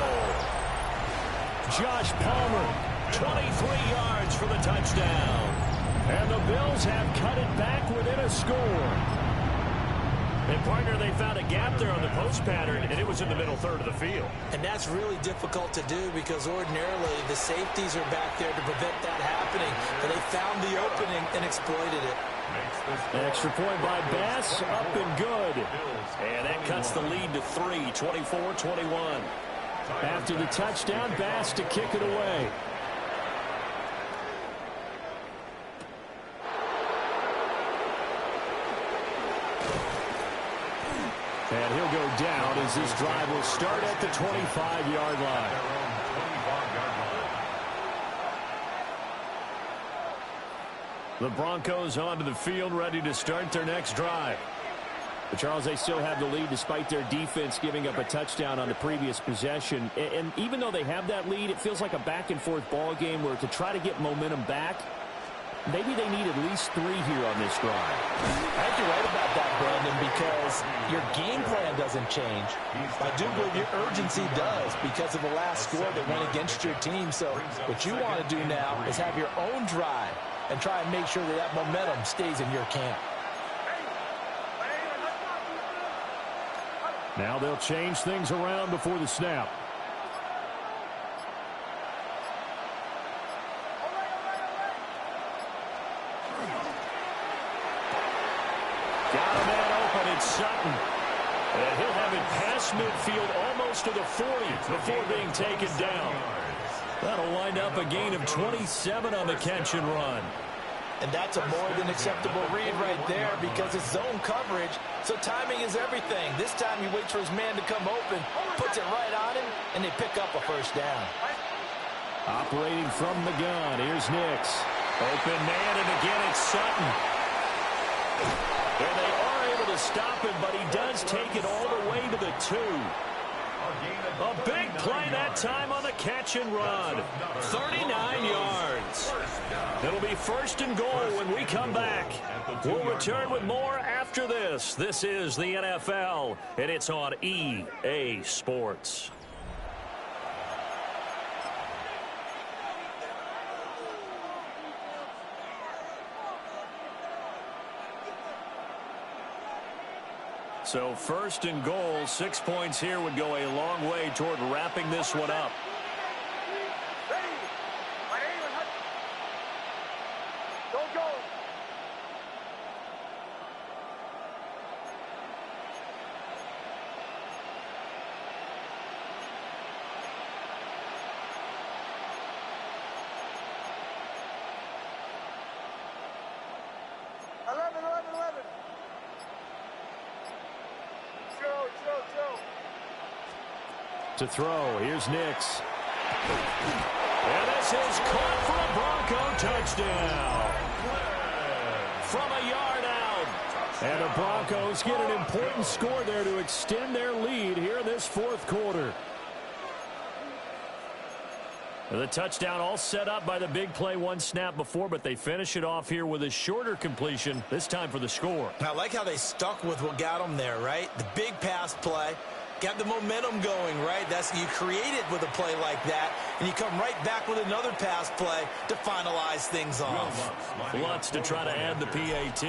Speaker 16: Josh Palmer, 23 yards for the touchdown. And the Bills have cut it back within a score. And, partner, they found a gap there on the post pattern, and it was in the middle third of the field.
Speaker 15: And that's really difficult to do because ordinarily the safeties are back there to prevent that happening. But they found the opening and exploited it.
Speaker 16: Extra point by Bass, up and good. And that cuts the lead to 3, 24-21. After the touchdown, Bass to kick it away. And he'll go down as this drive will start at the 25-yard line. The Broncos onto the field, ready to start their next drive. But Charles, they still have the lead despite their defense giving up a touchdown on the previous possession. And even though they have that lead, it feels like a back-and-forth ball game where to try to get momentum back, maybe they need at least 3 here on this drive.
Speaker 15: I think you're right about that, Brandon, because your game plan doesn't change. I do believe your urgency does because of the last score that went against your team. So what you want to do now is have your own drive and try and make sure that that momentum stays in your camp.
Speaker 16: Now they'll change things around before the snap. Got a man open, it's Sutton. And he'll have it past midfield almost to the 40 before being taken down. That'll wind up a gain of 27 on the catch and run.
Speaker 15: And that's a more than acceptable read right there because it's zone coverage, so timing is everything. This time he waits for his man to come open, puts it right on him, and they pick up a first down.
Speaker 16: Operating from the gun, here's Nix. Open man, and again it's Sutton. And they are able to stop him, but he does take it all the way to the 2. A big play that time on the catch and run. 39 yards. It'll be 1st and goal when we come back. We'll return with more after this. This is the NFL, and it's on EA Sports. So 1st and goal, 6 points here would go a long way toward wrapping this one up. To throw. Here's Nix. And this is caught for a Bronco touchdown. From a yard out. And the Broncos get an important score there to extend their lead here in this fourth quarter. The touchdown all set up by the big play one snap before, but they finish it off here with a shorter completion, this time for the score.
Speaker 15: I like how they stuck with what got them there, right? The big pass play. Got the momentum going, right? You create it with a play like that, and you come right back with another pass play to finalize things off.
Speaker 16: Lutz to try to add the PAT.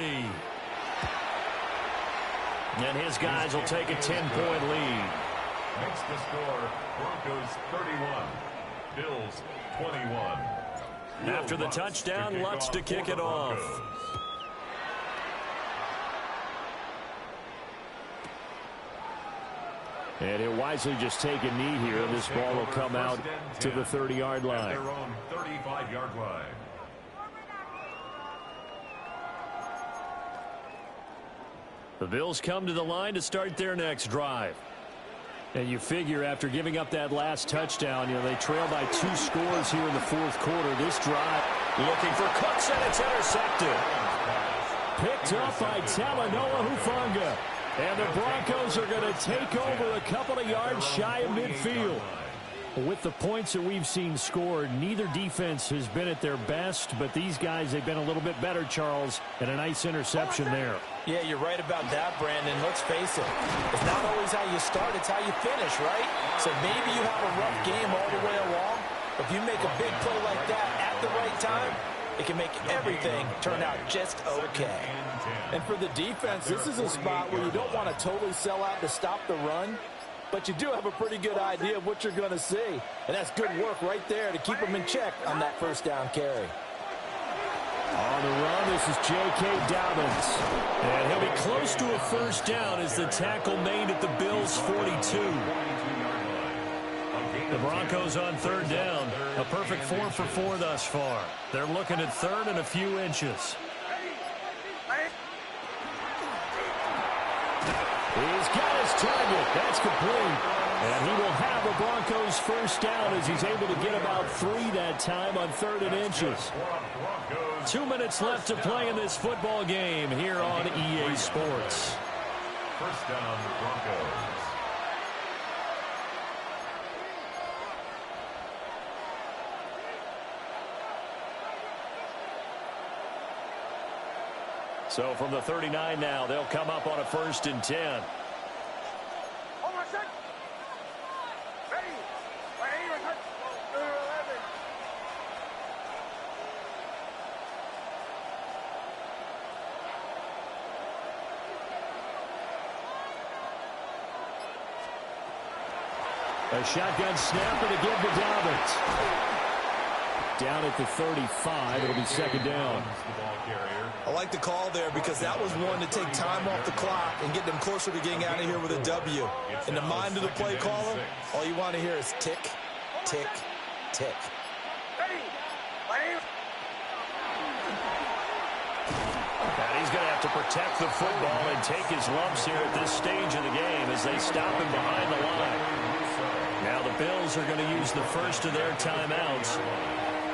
Speaker 16: And his guys will take a 10-point lead.
Speaker 2: Makes the score Broncos 31, Bills 21.
Speaker 16: After the touchdown, Lutz to kick it off. And he'll wisely just take a knee here, and this ball will come out to the 30-yard line.
Speaker 2: Their own 35-yard line.
Speaker 16: The Bills come to the line to start their next drive. And you figure after giving up that last touchdown, they trail by 2 scores here in the fourth quarter. This drive looking for Cooks, and it's intercepted. Picked up by Talanoa Hufanga. And the Broncos are going to take over a couple of yards shy of midfield. With the points that we've seen scored, neither defense has been at their best, but these guys, they've been a little bit better, Charles, and a nice interception there.
Speaker 15: Yeah, you're right about that, Brandon. Let's face it. It's not always how you start, it's how you finish, right? So maybe you have a rough game all the way along. If you make a big play like that at the right time, it can make everything turn out just okay. And for the defense, this is a spot where you don't want to totally sell out to stop the run, but you do have a pretty good idea of what you're going to see. And that's good work right there to keep them in check on that first down carry.
Speaker 16: On the run, this is J.K. Dobbins. And he'll be close to a first down as the tackle made at the Bills' 42. The Broncos on third down. A perfect 4 for 4 thus far. They're looking at third and a few inches. He's got his target. That's complete. And he will have the Broncos first down as he's able to get about 3 that time on 3rd and inches. 2 minutes left to play in this football game here on EA Sports.
Speaker 2: First down, Broncos.
Speaker 16: So from the 39 now, they'll come up on a 1st and 10. A shotgun snap and a give to Dobbins. Down at the 35, it'll be 2nd down.
Speaker 15: I like the call there because that was one to take time off the clock and get them closer to getting out of here with a W. In the mind of the play caller, all you want to hear is tick, tick, tick.
Speaker 16: And he's going to have to protect the football and take his lumps here at this stage of the game as they stop him behind the line. Now the Bills are going to use the first of their timeouts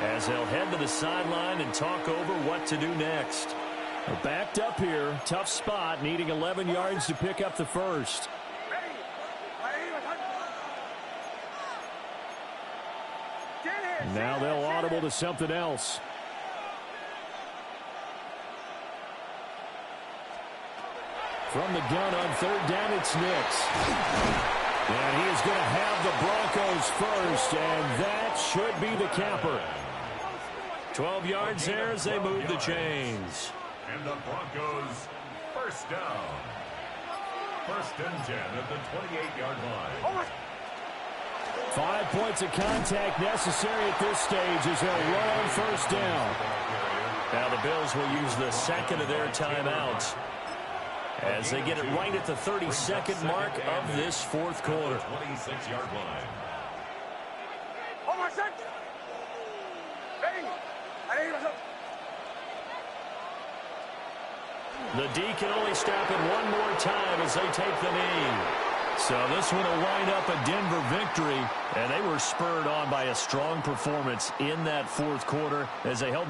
Speaker 16: as they'll head to the sideline and talk over what to do next. They're backed up here. Tough spot, needing 11 yards to pick up the first. Now they'll audible to something else. From the gun on 3rd down, it's Nix. And he is going to have the Broncos first, and that should be the capper. 12 yards there as they move the chains.
Speaker 2: And the Broncos first down. 1st and 10 at the 28-yard line.
Speaker 16: 5 points of contact necessary at this stage as they'll run on 1st down. Now the Bills will use the 2nd of their timeouts as they get it right at the 32nd mark of this 4th quarter.
Speaker 2: 26-yard line.
Speaker 16: The D can only stop it one more time as they take the knee. So this one will wind up a Denver victory, and they were spurred on by a strong performance in that fourth quarter as they held